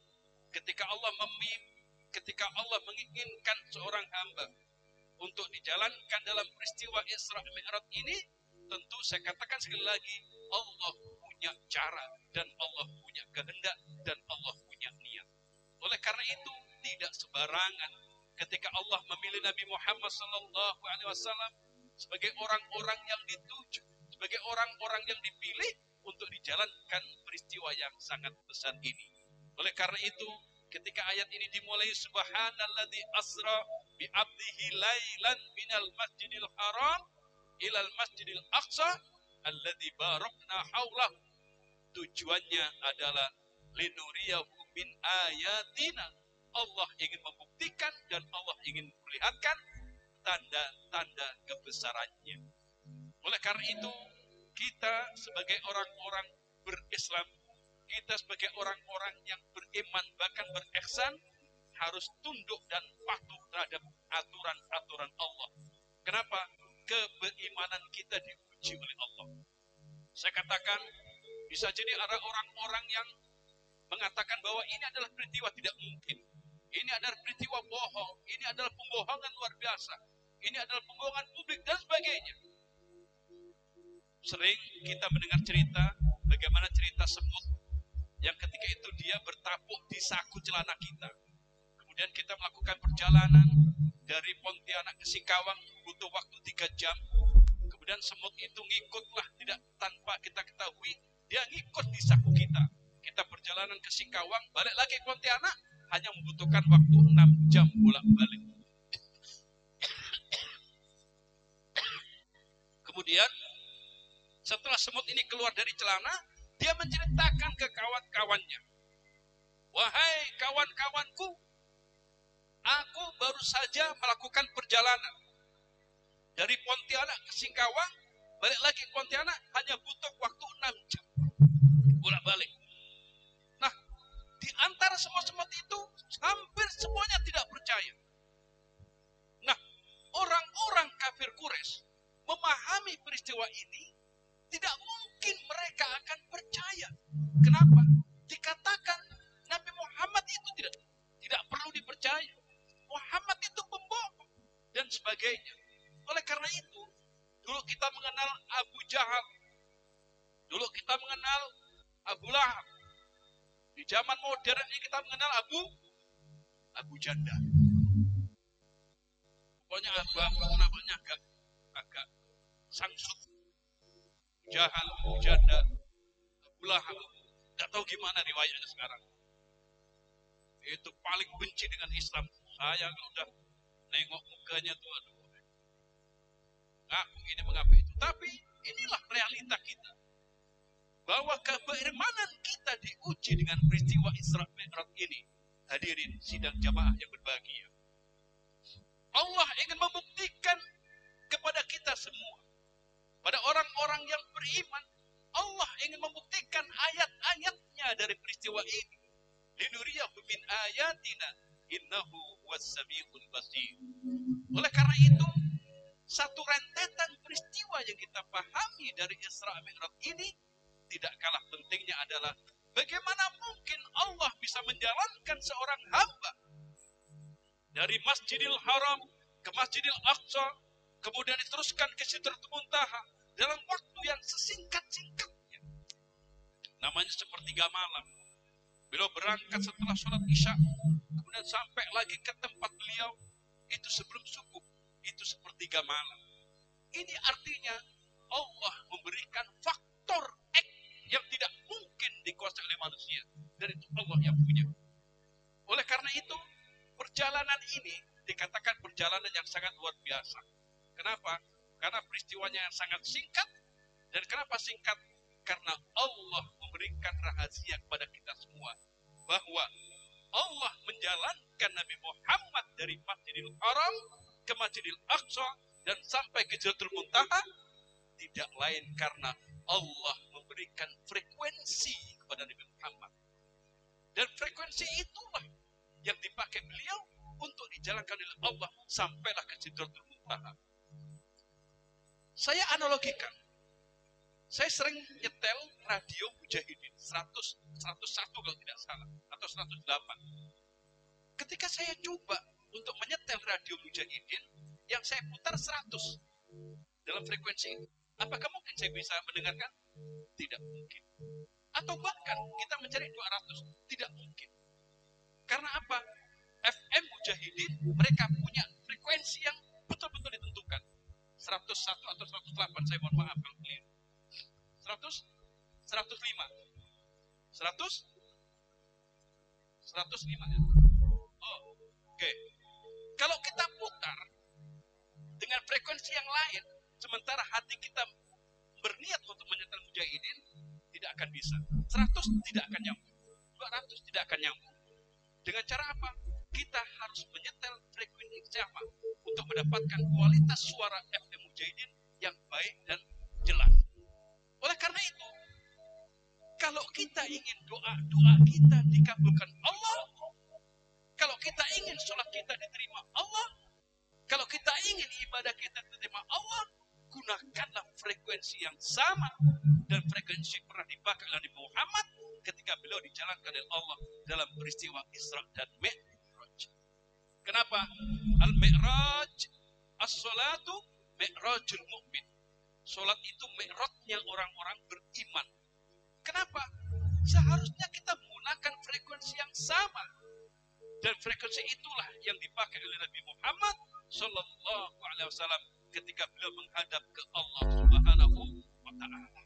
Ketika Allah menginginkan seorang hamba untuk dijalankan dalam peristiwa Isra Mi'raj ini, tentu saya katakan sekali lagi, Allah punya cara dan Allah punya kehendak dan Allah punya niat. Oleh karena itu tidak sembarangan ketika Allah memilih Nabi Muhammad SAW sebagai orang-orang yang dituju, sebagai orang-orang yang dipilih untuk dijalankan peristiwa yang sangat besar ini. Oleh karena itu, ketika ayat ini dimulai subhanalladzi asra bi abdihi lailan minal masjidil haram ilal masjidil aqsa alladzi barakna haulah, tujuannya adalah linuriyahu min ayatina. Allah ingin membuktikan dan Allah ingin memperlihatkan tanda-tanda kebesarannya. Oleh karena itu, kita sebagai orang-orang berislam, kita sebagai orang-orang yang beriman bahkan berihsan, harus tunduk dan patuh terhadap aturan-aturan Allah. Kenapa? Keimanan kita diuji oleh Allah. Saya katakan, bisa jadi ada orang-orang yang mengatakan bahwa ini adalah peristiwa tidak mungkin. Ini adalah peristiwa bohong. Ini adalah pembohongan luar biasa. Ini adalah pembohongan publik dan sebagainya. Sering kita mendengar cerita, bagaimana cerita semut yang ketika itu dia bertapuk di saku celana kita. Kemudian kita melakukan perjalanan dari Pontianak ke Singkawang, butuh waktu 3 jam. Kemudian semut itu ngikutlah, tidak tanpa kita ketahui, dia ngikut di saku kita. Kita perjalanan ke Singkawang, balik lagi ke Pontianak, hanya membutuhkan waktu 6 jam bolak-balik. Kemudian setelah semut ini keluar dari celana, dia menceritakan ke kawan-kawannya, wahai kawan-kawanku, aku baru saja melakukan perjalanan dari Pontianak ke Singkawang, balik lagi ke Pontianak, hanya butuh waktu 6 jam bolak-balik. Nah, di antara semut-semut itu hampir semuanya tidak percaya. Nah, orang-orang kafir Quraisy memahami peristiwa ini, tidak mungkin mereka akan percaya. Kenapa? Dikatakan Nabi Muhammad itu tidak perlu dipercaya. Muhammad itu pembohong dan sebagainya. Oleh karena itu, dulu kita mengenal Abu Jahal, dulu kita mengenal Abu Lahab. Di zaman modern ini kita mengenal Abu Jandal. Pokoknya Abu namanya agak sangsut. Jahal, Abu Jandal, Abu Lahab. Tidak tahu gimana riwayatnya sekarang. Itu paling benci dengan Islam. Saya kalau udah nengok mukanya tuh, aduh, ngaku ini mengaku itu. Tapi inilah realita kita, bahwa keimanan kita diuji dengan peristiwa Isra Mi'raj ini. Hadirin sidang jamaah yang berbahagia, Allah ingin membuktikan kepada kita semua, pada orang-orang yang beriman, Allah ingin membuktikan ayat-ayatnya dari peristiwa ini. Linuriyahu min ayatina innahu was-sami'ul basir. Oleh karena itu, satu rentetan peristiwa yang kita pahami dari Isra Mi'raj ini tidak kalah pentingnya adalah bagaimana mungkin Allah bisa menjalankan seorang hamba dari Masjidil Haram ke Masjidil Aqsa, kemudian diteruskan ke Sidratul Muntaha dalam waktu yang sesingkat-singkatnya. Namanya sepertiga malam. Beliau berangkat setelah sholat Isya, kemudian sampai lagi ke tempat beliau, itu sebelum subuh, itu sepertiga malam. Ini artinya Allah memberikan faktor X yang tidak mungkin dikuasai oleh manusia, dan itu Allah yang punya. Oleh karena itu, perjalanan ini dikatakan perjalanan yang sangat luar biasa. Kenapa? Karena peristiwanya yang sangat singkat, Dan kenapa singkat? Karena Allah memberikan rahasia kepada kita semua bahwa Allah menjalankan Nabi Muhammad dari Masjidil Haram ke Masjidil Aqsa dan sampai ke Sidratul Muntaha tidak lain karena Allah memberikan frekuensi kepada Nabi Muhammad. Dan frekuensi itulah yang dipakai beliau untuk dijalankan oleh Allah sampailah ke Sidratul Muntaha. Saya analogikan. Saya sering nyetel radio Mujahidin 101 kalau tidak salah atau 108. Ketika saya coba untuk menyetel radio Mujahidin yang saya putar 100 dalam frekuensi itu, apakah mungkin saya bisa mendengarkan? Tidak mungkin. Atau bahkan kita mencari 200, tidak mungkin. Karena apa? FM Mujahidin mereka punya frekuensi yang betul-betul ditentukan. 101 atau 108, saya mohon maaf kalau keliru. 100, 105, 100, 105 ya. Oh, oke. Kalau kita putar dengan frekuensi yang lain, sementara hati kita berniat untuk menyetel Mujahidin, tidak akan bisa. 100 tidak akan nyambung, 200 tidak akan nyambung. Dengan cara apa? Kita harus menyetel frekuensi sama untuk mendapatkan kualitas suara FM Mujahidin yang baik dan jelas. Oleh karena itu, kalau kita ingin doa-doa kita dikabulkan Allah, kalau kita ingin sholat kita diterima Allah, kalau kita ingin ibadah kita diterima Allah, gunakanlah frekuensi yang sama dan frekuensi pernah dipakai oleh Nabi Muhammad ketika beliau dijalankan oleh Allah dalam peristiwa Isra dan Mi'raj. Kenapa? Al-Mi'raj, as-salatu mi'rajul mu'min. Sholat itu mi'rajnya orang-orang beriman. Kenapa? Seharusnya kita menggunakan frekuensi yang sama. Dan frekuensi itulah yang dipakai oleh Nabi Muhammad Sallallahu Alaihi Wasallam ketika beliau menghadap ke Allah Subhanahu wa Ta'ala.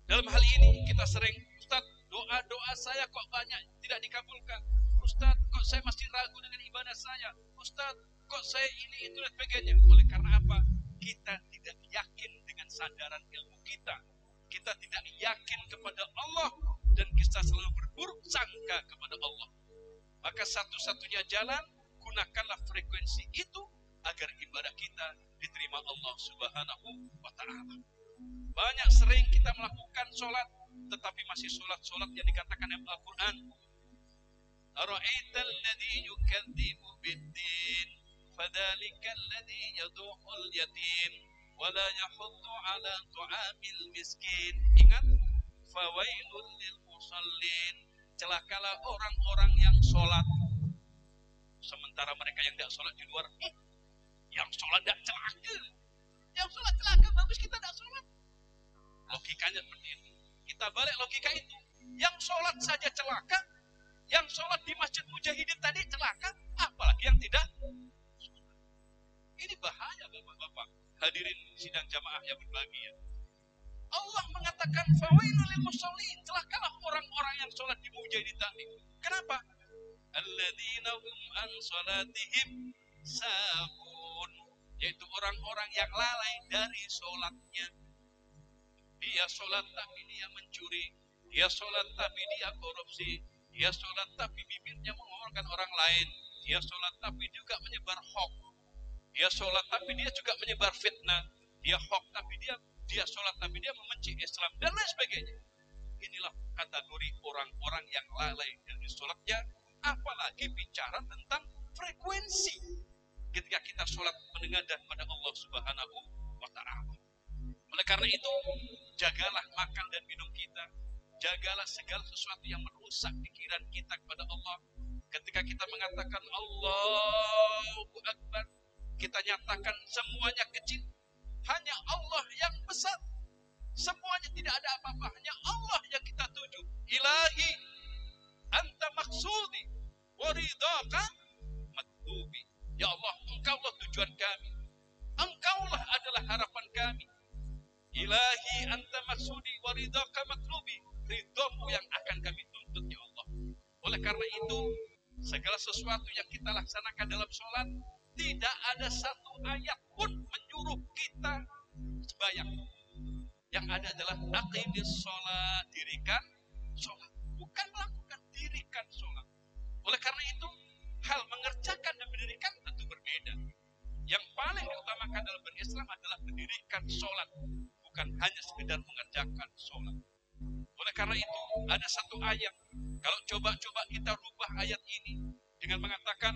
Dalam hal ini kita sering, Ustaz, doa-doa saya kok banyak tidak dikabulkan. Ustaz, kok saya masih ragu dengan ibadah saya. Ustaz, kok saya ini, itu, dan sebagainya. Oleh karena apa? Kita tidak yakin dengan sandaran ilmu kita. Kita tidak yakin kepada Allah dan kita selalu berburuk sangka kepada Allah. Maka satu-satunya jalan, gunakanlah frekuensi itu agar ibadah kita diterima Allah Subhanahu wa Ta'ala. Banyak sering kita melakukan sholat, tetapi masih sholat-sholat yang dikatakan dalam Al-Quran. Ara'aital ladzi yukadzibu bid-din fadzalikal ladzi yad'ul yatim wa la yahuddu 'ala ta'amil miskin. Ingat, fawailul lil musallin. Celakalah orang-orang yang sholat sementara mereka yang tidak sholat di luar. Yang sholat tidak celaka, yang sholat celaka, bagus kita tidak sholat. Logikanya seperti itu. Kita balik logika itu. Yang sholat saja celaka, yang sholat di Masjid Mujahidin tadi celaka, apalagi yang tidak. Ini bahaya bapak-bapak, hadirin sidang jamaah yang berbahagia. Allah mengatakan fawailul lil musallin, celakalah orang-orang yang sholat di Mujahidin tadi. Kenapa? Alladzina hum an sholatihim sahun, yaitu orang-orang yang lalai dari sholatnya. Dia sholat tapi dia mencuri, dia sholat tapi dia korupsi, dia sholat tapi bibirnya mengomongkan orang lain, dia sholat tapi juga menyebar hoax, dia sholat tapi dia juga menyebar fitnah, dia hoax tapi dia sholat tapi dia membenci Islam dan lain sebagainya. Inilah kategori orang-orang yang lalai dari sholatnya, apalagi bicara tentang frekuensi ketika kita sholat menengadah pada Allah Subhanahu wa Ta'ala. Oleh karena itu, jagalah makan dan minum kita, jagalah segala sesuatu yang merusak pikiran kita kepada Allah. Ketika kita mengatakan Allahu Akbar, kita nyatakan semuanya kecil, hanya Allah yang besar. Semuanya tidak ada apa-apa, hanya Allah yang kita tuju. Ilahi, anta maksudi, waridaka matlubi. Ya Allah, engkaulah tujuan kami, engkaulah adalah harapan kami. Ilahi anta maksudi, waridaka matlubi. Ridhamu yang akan kami tuntut, ya Allah. Oleh karena itu, segala sesuatu yang kita laksanakan dalam sholat, tidak ada satu ayat pun menyuruh kita sembahyang. Yang ada adalah aqimis sholat, dirikan sholat, bukan melakukan, dirikan sholat. Oleh karena itu, hal mengerjakan dan mendirikan tentu berbeda. Yang paling diutamakan dalam berislam adalah mendirikan sholat, bukan hanya sekedar mengerjakan sholat. Oleh karena itu, ada satu ayat, kalau coba-coba kita rubah ayat ini dengan mengatakan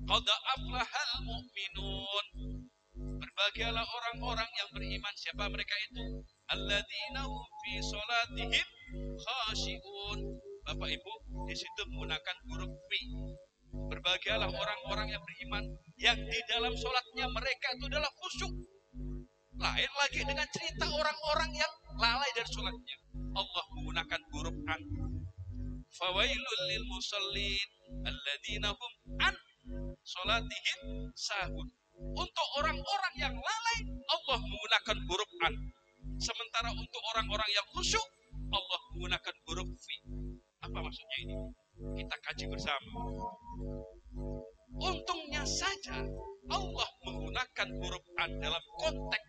qad aflahal mu'minun, berbahagialah orang-orang yang beriman. Siapa mereka itu? Alladzina hum fi sholatihim khashi'un. Bapak Ibu, di situ menggunakan huruf fi. Berbahagialah orang-orang yang beriman yang di dalam sholatnya mereka itu adalah khusyuk. Lain lagi dengan cerita orang-orang yang lalai dari sholatnya. Allah menggunakan huruf an. Fawailul lil musallin alladzina hum an sholatihim sahun. Untuk orang-orang yang lalai, Allah menggunakan huruf an. Sementara untuk orang-orang yang khusyuk, Allah menggunakan huruf fi. Apa maksudnya ini? Kita kaji bersama. Untungnya saja Allah menggunakan huruf an dalam konteks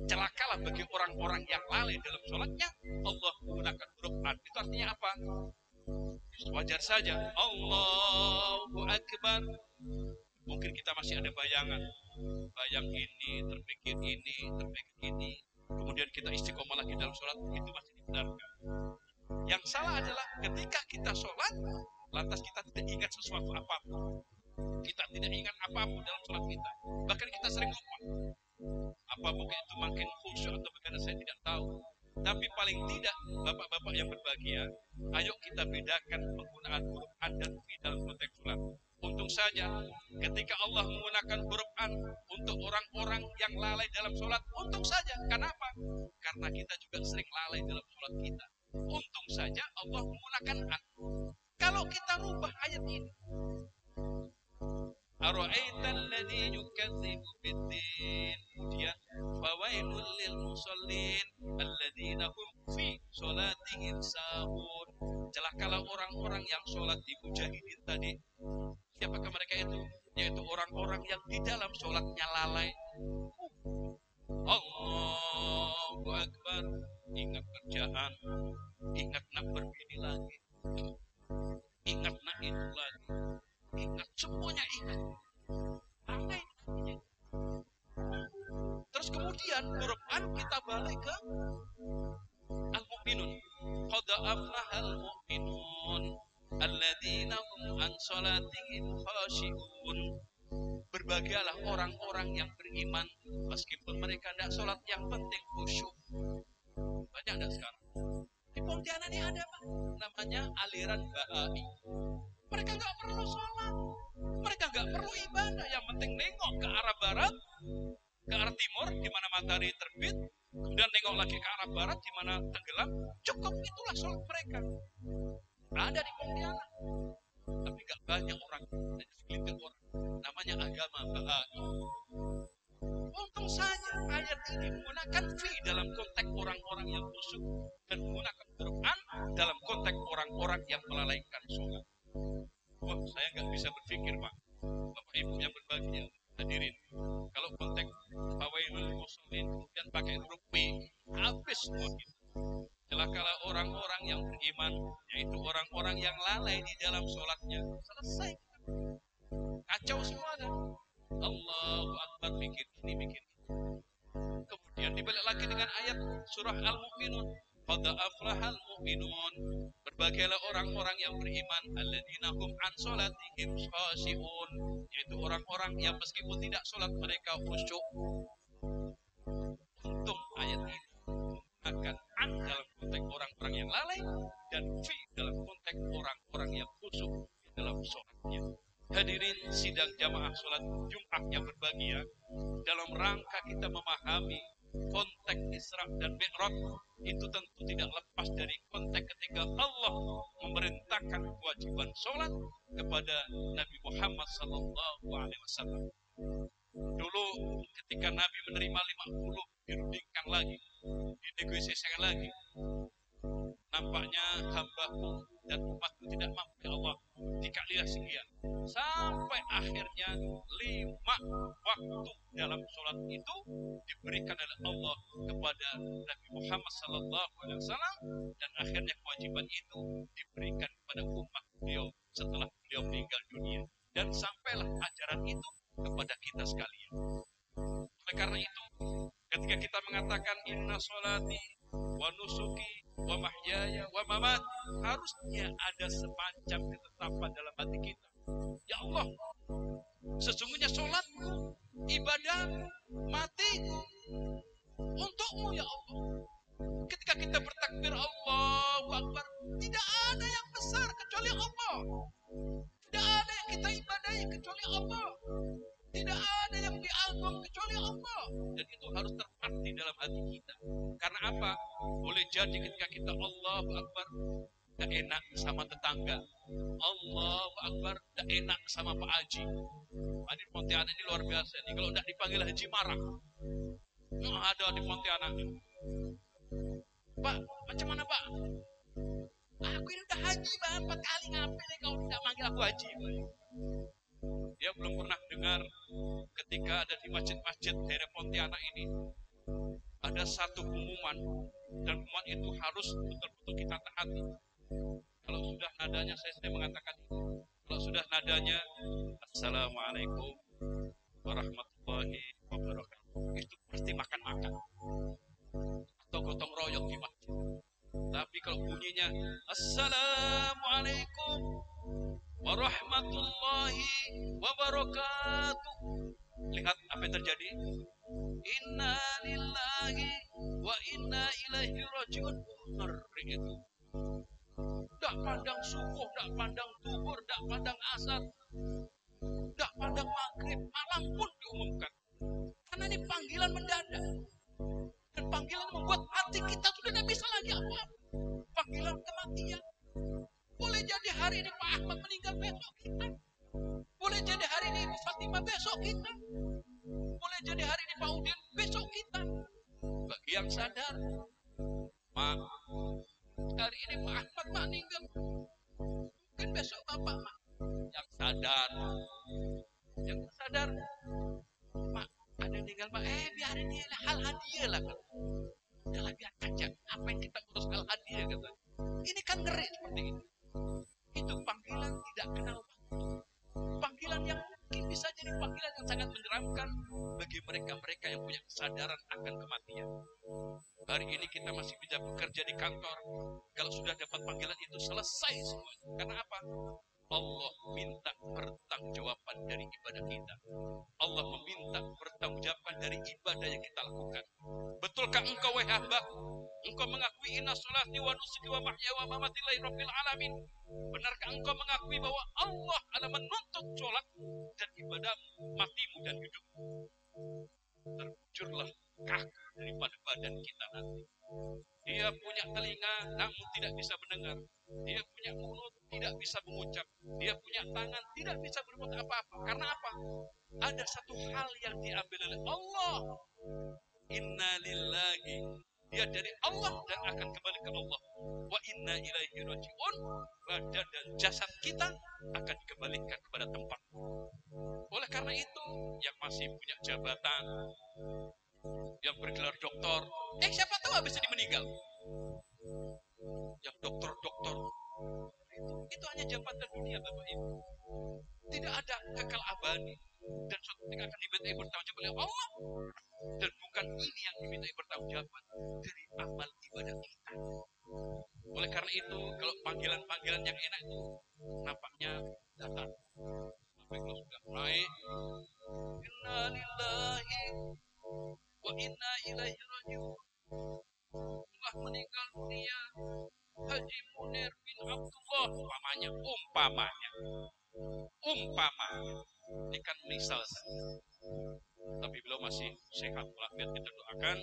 celakalah bagi orang-orang yang lalai dalam sholatnya. Allah menggunakan huruf an. Itu artinya apa? Wajar saja. Allahu Akbar. Mungkin kita masih ada bayangan. Bayang ini, terpikir ini. Kemudian kita istiqomah lagi dalam sholat. Itu masih dibenarkan. Yang salah adalah ketika kita sholat, lantas kita tidak ingat sesuatu apapun. Kita tidak ingat apapun dalam sholat kita. Bahkan kita sering lupa. Apa mungkin itu makin khusyuk atau bagaimana, saya tidak tahu. Tapi paling tidak, bapak-bapak yang berbahagia, ayo kita bedakan penggunaan huruf an dan fi dalam konteks sholat. Untung saja ketika Allah menggunakan huruf an untuk orang-orang yang lalai dalam sholat, untung saja. Kenapa? Karena kita juga sering lalai dalam sholat kita. Untung saja Allah menggunakan an. Kalau kita rubah ayat ini, ara'aital ladzi yukadzibu biddin, kemudian fawailul lil musallin alladzina hum fi sholatihim sahun. Celakalah orang-orang yang sholat di mujahidin tadi. Siapakah mereka itu? Yaitu orang-orang yang di dalam sholatnya lalai. Allahu Akbar. Ingat kerjaan, ingat nak berbini lagi, ingat nak itu lagi, ingat semuanya ingat. Apa itu? Terus kemudian huruf an kita balik ke al-mu'minun. Qad aflahal mu'minun alladzina hum an sholatihim khashi'un. Berbahagialah orang-orang yang beriman meskipun mereka tidak sholat, yang penting khusyuk. Banyak ada sekarang di Pontianak ini ada apa? Namanya aliran Baha'i. Mereka nggak perlu sholat, mereka nggak perlu ibadah, yang penting nengok ke arah barat, ke arah timur di mana matahari terbit, kemudian nengok lagi ke arah barat di mana tenggelam. Cukup, itulah sholat mereka. Ada di Pontianak, tapi nggak banyak orang, hanya segelintir orang. Namanya agama Baha'i. Untung saja ayat ini menggunakan fi dalam konteks orang-orang yang khusyuk dan menggunakan huruf an dalam konteks orang-orang yang melalaikan sholat. Wah, saya nggak bisa berpikir, Pak. Bapak Ibu yang berbahagia, hadirin. Kalau konteks fawailul musallin kemudian pakai huruf fi, habis semua kita. Celakalah orang-orang yang beriman, yaitu orang-orang yang lalai di dalam sholatnya. Selesai. Kacau semua dah. Allahu Akbar, bikin ini, bikin itu. Kemudian dibalik lagi dengan ayat surah Al-Mu'minun. Qad aflahal mu'minun. Berbahagialah orang-orang yang beriman, alladzina hum an sholatihim khashi'un, yaitu orang-orang yang meskipun tidak sholat mereka khusyuk. Untung ayat ini akan an dalam konteks orang-orang yang lalai dan fi dalam konteks orang-orang yang khusyuk di dalam sholatnya. Hadirin sidang jamaah sholat Jumat yang berbahagia, dalam rangka kita memahami konteks Isra dan Mi'raj, itu tentu tidak lepas dari konteks ketika Allah memerintahkan kewajiban sholat kepada Nabi Muhammad SAW. Dulu ketika Nabi menerima 50, dirundingkan lagi, dinegosiasikan lagi. Nampaknya hambaku dan umatku tidak mampu, ya Allah, dikalilah sekian. Sampai akhirnya 5 waktu dalam sholat itu diberikan diberikan oleh Allah kepada Nabi Muhammad SAW, dan akhirnya kewajiban itu diberikan kepada umat beliau setelah beliau meninggal dunia, dan sampailah ajaran itu kepada kita sekalian. Oleh karena itu, ketika kita mengatakan inna sholati wa nusuki wa mahyaya wa mamat, harusnya ada semacam ketetapan dalam hati kita. Ya Allah, sesungguhnya sholatku, ibadah, matiku untukmu ya Allah. Ketika kita bertakbir Allahu Akbar, tidak ada yang besar kecuali Allah. Tidak ada yang kita ibadahi kecuali Allah. Tidak ada yang diagung kecuali Allah. Dan itu harus terpatri dalam hati kita. Karena apa? Boleh jadi ketika kita Allahu Akbar, tidak enak sama tetangga. Allahu Akbar, tidak enak sama Pak Haji. Di Pontianak ini luar biasa nih. Kalau tidak dipanggil Haji marah. Ada di Pontianak. Pak, macam mana Pak? Aku ini udah haji Pak, 4 kali, ngapain kau tidak manggil aku haji? Dia belum pernah dengar ketika ada di masjid-masjid daerah Pontianak ini ada satu pengumuman, dan pengumuman itu harus betul-betul kita taati. Kalau sudah nadanya, saya sudah mengatakan itu, kalau sudah nadanya Assalamualaikum warahmatullahi wabarakatuh, itu pasti makan-makan atau gotong royong di masjid. Tapi kalau bunyinya Assalamualaikum warahmatullahi wabarakatuh, lihat apa yang terjadi. Inna lillahi wa inna ilaihi rajiun. Ngeri itu. Tak pandang subuh, tak pandang zuhur, tak pandang asar, tak pandang maghrib, malam pun diumumkan. Karena ini panggilan mendadak. Dan panggilan membuat hati kita sudah tidak bisa lagi apa-apa. Panggilan kematian. Boleh jadi hari ini Pak Ahmad meninggal, besok kita. Boleh jadi hari ini Ibu Fatimah, besok kita. Boleh jadi hari ini Pak Udin, besok kita. Bagi yang sadar, Mak, hari ini Pak Ahmad meninggal, mungkin besok Bapak, Mak. Yang sadar, Mak, ada yang tinggal Pak, biarin dia lah, hal hadiah lah kan. Udah biar aja, apa yang kita urus hal hadiah kata. Ini kan ngeri seperti ini. Itu panggilan tidak kenal waktu. Panggilan yang mungkin bisa jadi panggilan yang sangat menyeramkan bagi mereka-mereka yang punya kesadaran akan kematian. Hari ini kita masih bisa bekerja di kantor. Kalau sudah dapat panggilan itu selesai semuanya. Karena apa? Allah minta pertanggungjawaban dari ibadah kita. Allah meminta pertanggungjawaban dari ibadah yang kita lakukan. Betulkah engkau wahai hamba? Engkau mengakui inna sholati wa nusuki wa mahyaya wa mamati lillahi rabbil alamin? Benarkah engkau mengakui bahwa Allah adalah menuntut sholat dan ibadah matimu dan hidupmu? Tercurlah kaku daripada badan kita nanti. Dia punya telinga namun tidak bisa mendengar. Dia punya mulut tidak bisa mengucap. Dia punya tangan tidak bisa berbuat apa-apa. Karena apa? Ada satu hal yang diambil oleh Allah. Inna lillahi, dia dari Allah dan akan kembali ke Allah. Wa inna ilaihi rajiun, badan dan jasad kita akan dikembalikan kepada tempat. Oleh karena itu, yang masih punya jabatan, yang bergelar doktor, siapa tahu habis ini meninggal. Yang dokter-dokter itu hanya jabatan dunia Bapak Ibu. Tidak ada kekal abadi, dan suatu ketika akan dimintai bertanggung jawab oleh Allah. Dan bukan ini yang dimintai bertanggung jawab dari amal ibadah kita. Oleh karena itu, kalau panggilan-panggilan yang enak itu nampaknya datang. Sampai kalau sudah mulai inna lillahi wa inna ilaihi rajiun, telah meninggal dunia Haji Munir bin Abdullah, umpamanya. Ini kan misal, tapi beliau masih sehat walafiat. Kita doakan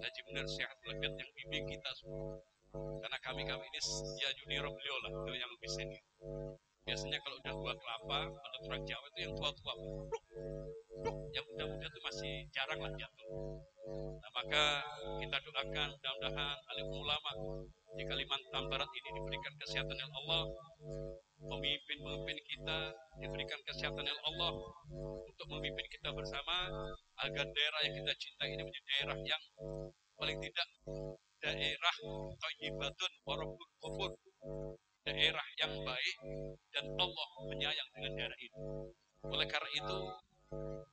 Haji Munir sehat walafiat, yang bimbing kita semua. Karena kami ini ya junior beliau lah, beliau yang lebih senior. Biasanya kalau udah buah kelapa, menurut orang Jawa itu yang tua-tua, yang muda-muda itu masih jarang lah jatuh. Nah, maka kita doakan mudah-mudahan alim ulama di Kalimantan Barat ini diberikan kesehatan oleh Allah, pemimpin kita diberikan kesehatan oleh Allah untuk memimpin kita bersama, agar daerah yang kita cintai ini menjadi daerah daerah yang paling tidak daerah thayyibatun wa rabbul ghafur, daerah yang baik dan Allah menyayang dengan daerah itu. Oleh karena itu,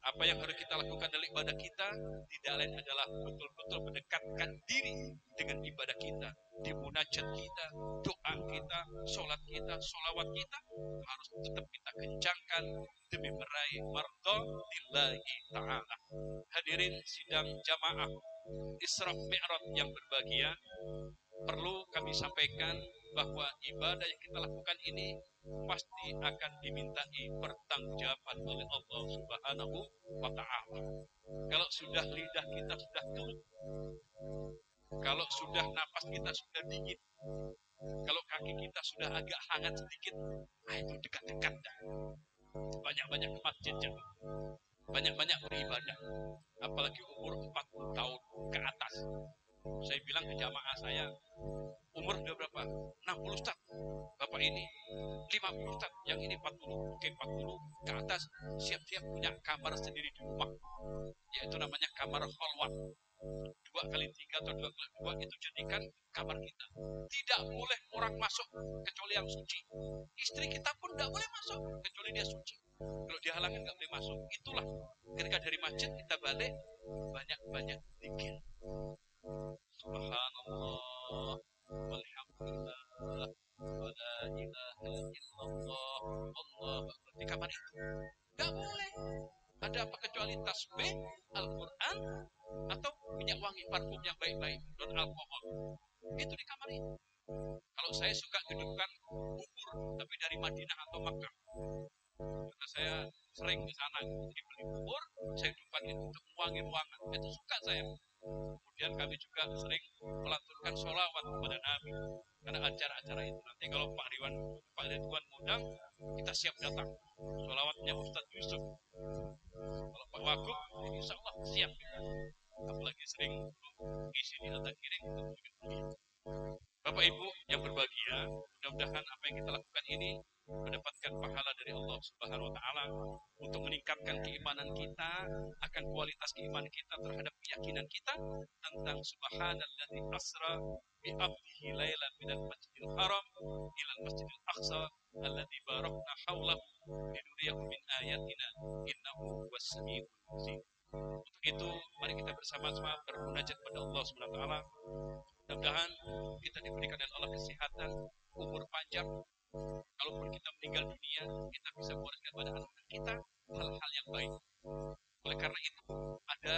apa yang harus kita lakukan dalam ibadah kita tidak lain adalah betul-betul mendekatkan diri dengan ibadah kita, di munajat kita, doa kita, sholat kita, sholawat kita harus tetap kita kencangkan demi meraih mardhatillahi ta'ala. Hadirin sidang jamaah Isra Mi'raj yang berbahagia, perlu kami sampaikan bahwa ibadah yang kita lakukan ini pasti akan dimintai pertanggungjawaban oleh Allah Subhanahu wa Ta'ala. Kalau sudah lidah kita sudah keluh, kalau sudah napas kita sudah dingin, kalau kaki kita sudah agak hangat sedikit, itu dekat-dekat dah. Banyak-banyak ke masjid, banyak-banyak beribadah, apalagi umur 40 tahun ke atas. Saya bilang ke jamaah saya, umur udah berapa? 60 Ustaz. Bapak ini 50 Ustaz, yang ini 40. Oke, 40 ke atas siap-siap punya kamar sendiri di rumah, yaitu namanya kamar khalwat. 2x3 atau 2x2 itu jadikan kamar kita. Tidak boleh orang masuk kecuali yang suci. Istri kita pun tidak boleh masuk kecuali dia suci. Kalau dihalangin nggak boleh masuk. Itulah ketika dari masjid kita balik, banyak-banyak zikir. Subhanallah walhamdulillah wa la ilaha illallah wallahu akbar. Di kamar itu nggak boleh ada apa kecuali tasbih, Al-Quran, atau minyak wangi parfum yang baik-baik, non alkohol. Itu di kamar itu. Kalau saya suka hidupkan bubur, tapi dari Madinah atau Makkah, karena saya sering ke sana, jadi beli bubur, saya hidupkan itu untuk wangi ruangan. Itu suka saya. Kemudian kami juga sering melanturkan sholawat kepada Nabi karena acara-acara itu. Nanti kalau Pak Ridwan undang, kita siap datang. Sholawatnya Ustadz Yusuf. Kalau Pak Wagub, insya Allah siap kita. Apalagi sering isi di atas kiring. Bapak Ibu yang berbahagia, mudah-mudahan apa yang kita lakukan ini mendapatkan pahala dari Allah Subhanahu wa Ta'ala untuk meningkatkan keimanan kita, akan kualitas keimanan kita terhadap keyakinan kita tentang Subhanalladzi asra bi 'abdihi lailan minal masjidil haram ilal masjidil aqsa alladzi barakna haulahu linuriyahu min ayatina innahu was-sami'ul basir. Untuk itu mari kita bersama-sama bermunajat pada Allah Subhanahu wa Ta'ala. Mudah-mudahan kita diberikan oleh Allah kesehatan, umur panjang. Kalaupun kita meninggal dunia, kita bisa mewariskan pada anak-anak kita hal-hal yang baik. Oleh karena itu, ada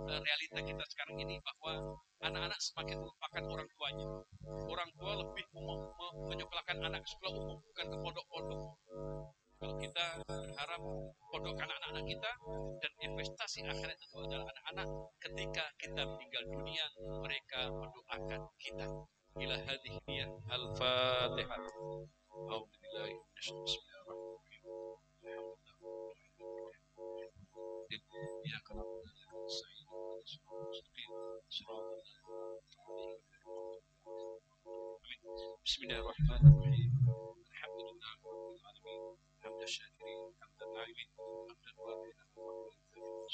realita kita sekarang ini bahwa anak-anak semakin melupakan orang tuanya. Orang tua lebih menyekolahkan anak ke sekolah umum, bukan ke pondok-pondok. Kalau kita berharap pondokkan anak-anak kita dan investasi akhirat itu adalah anak-anak, ketika kita meninggal dunia, mereka mendoakan kita. Ila hadhihi al-Fatihah. Alhamdulillah. Bismillahirrahmanirrahim. Bismillahirrahmanirrahim. Alhamdulillah rabbil alamin. Hamdan syakirin, hamdan na'imin, hamdan wafi'an wa hamdan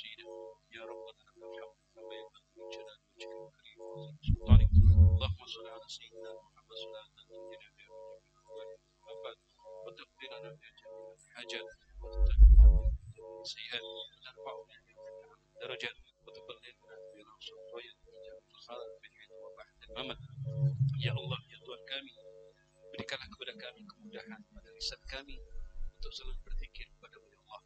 ya rabbana lakal hamd kama yanbaghi li jalali wajhikal karim wa sultanik. Allahumma shalli ala sayyidina Muhammad sallallahu alaihi wa sallam. وتقدرنا من جميع الحاجات وتتقبلنا من السيئات وترفعنا درجات وتبلغنا بنا صدقيا وتجعلنا خالد في الحياة وبعد الممات. Ya Allah, ya Tuhan kami, berikanlah kepada kami kemudahan pada lisan kami untuk selalu berzikir kepada Allah.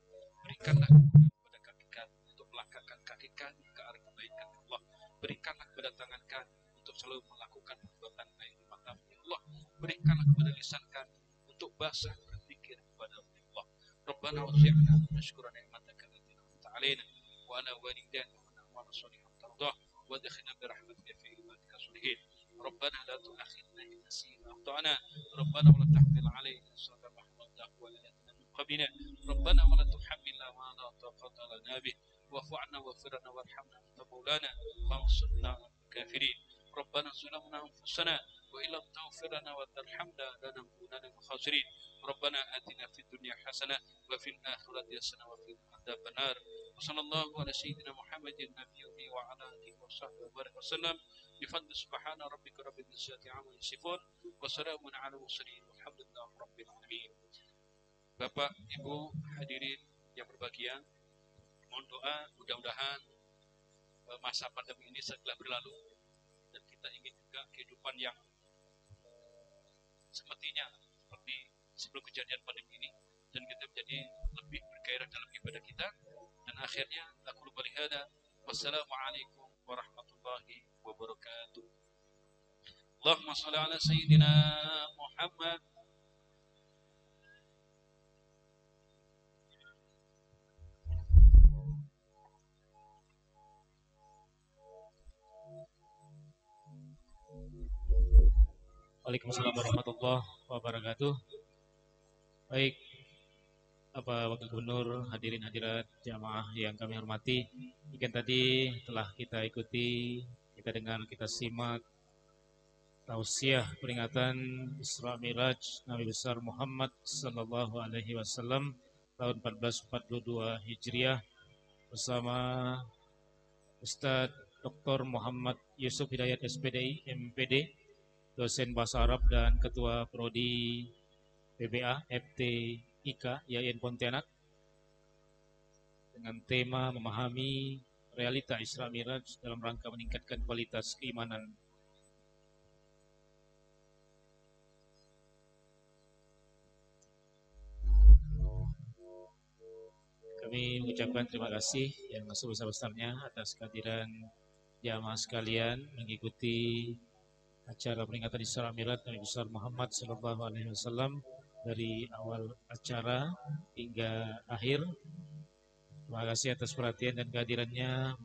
Berikanlah kepada kaki kami untuk melangkahkan kaki kami ke arah kebaikan Allah. Berikanlah kepada tangan kami untuk selalu melakukan perbuatan baik di mata-Mu ya Allah. Berikanlah kepada lisan kami untuk basah berzikir kepada Allah. Rabbana wasi'na nashkura ni'mataka allati an'amta 'alaina wa ala walidayna wa na'mal shalihan tardah wa adkhilna bi rahmatika fi ibadika shalihin. Rabbana la tu'akhidna in nasina aw akhtana. Rabbana wa la tahmil 'alaina isran kama hamaltahu 'ala alladhina min qablina. Rabbana wa la tuhammilna ma la taqata lana bih wa'fu 'anna waghfir lana warhamna anta maulana fansurna 'alal kafirin. ربنا ظلمنا أنفسنا وإن لم تغفر لنا وترحمنا لنكونن من الخاسرين ربنا آتنا في الدنيا حسنة وفي الآخرة حسنة وقنا عذاب النار وصلى الله على سيدنا محمد النبي وعلى آله وصحبه وبارك وسلم بفضل سبحان ربك رب العزة عما يصفون وسلام على المرسلين والحمد لله رب العالمين. Bapak, Ibu, hadirin yang berbahagia, mohon doa mudah-mudahan masa pandemi ini segera berlalu dan kita ingin juga kehidupan yang semestinya seperti sebelum kejadian pandemi ini dan kita menjadi lebih bergairah dalam ibadah kita dan akhirnya aku lupa lihada wassalamualaikum warahmatullahi wabarakatuh. Allahumma shalli ala sayyidina Muhammad. Waalaikumsalam warahmatullahi wabarakatuh. Baik, Bapak Wakil Gubernur, hadirin hadirat jamaah yang kami hormati, mungkin tadi telah kita ikuti, kita dengar, kita simak tausiah peringatan Isra Miraj Nabi besar Muhammad sallallahu alaihi wasallam tahun 1442 Hijriah bersama Ustadz Dr. Muhammad Yusuf Hidayat SPDI MPD, dosen bahasa Arab dan Ketua Prodi PBA FT IKA YAIN Pontianak, dengan tema memahami realita Isra Miraj dalam rangka meningkatkan kualitas keimanan. Kami mengucapkan terima kasih yang sebesar-besarnya atas kehadiran jamaah sekalian mengikuti acara peringatan Isra Miraj Nabi besar Muhammad sallallahu alaihi wasallam dari awal acara hingga akhir. Terima kasih atas perhatian dan kehadirannya.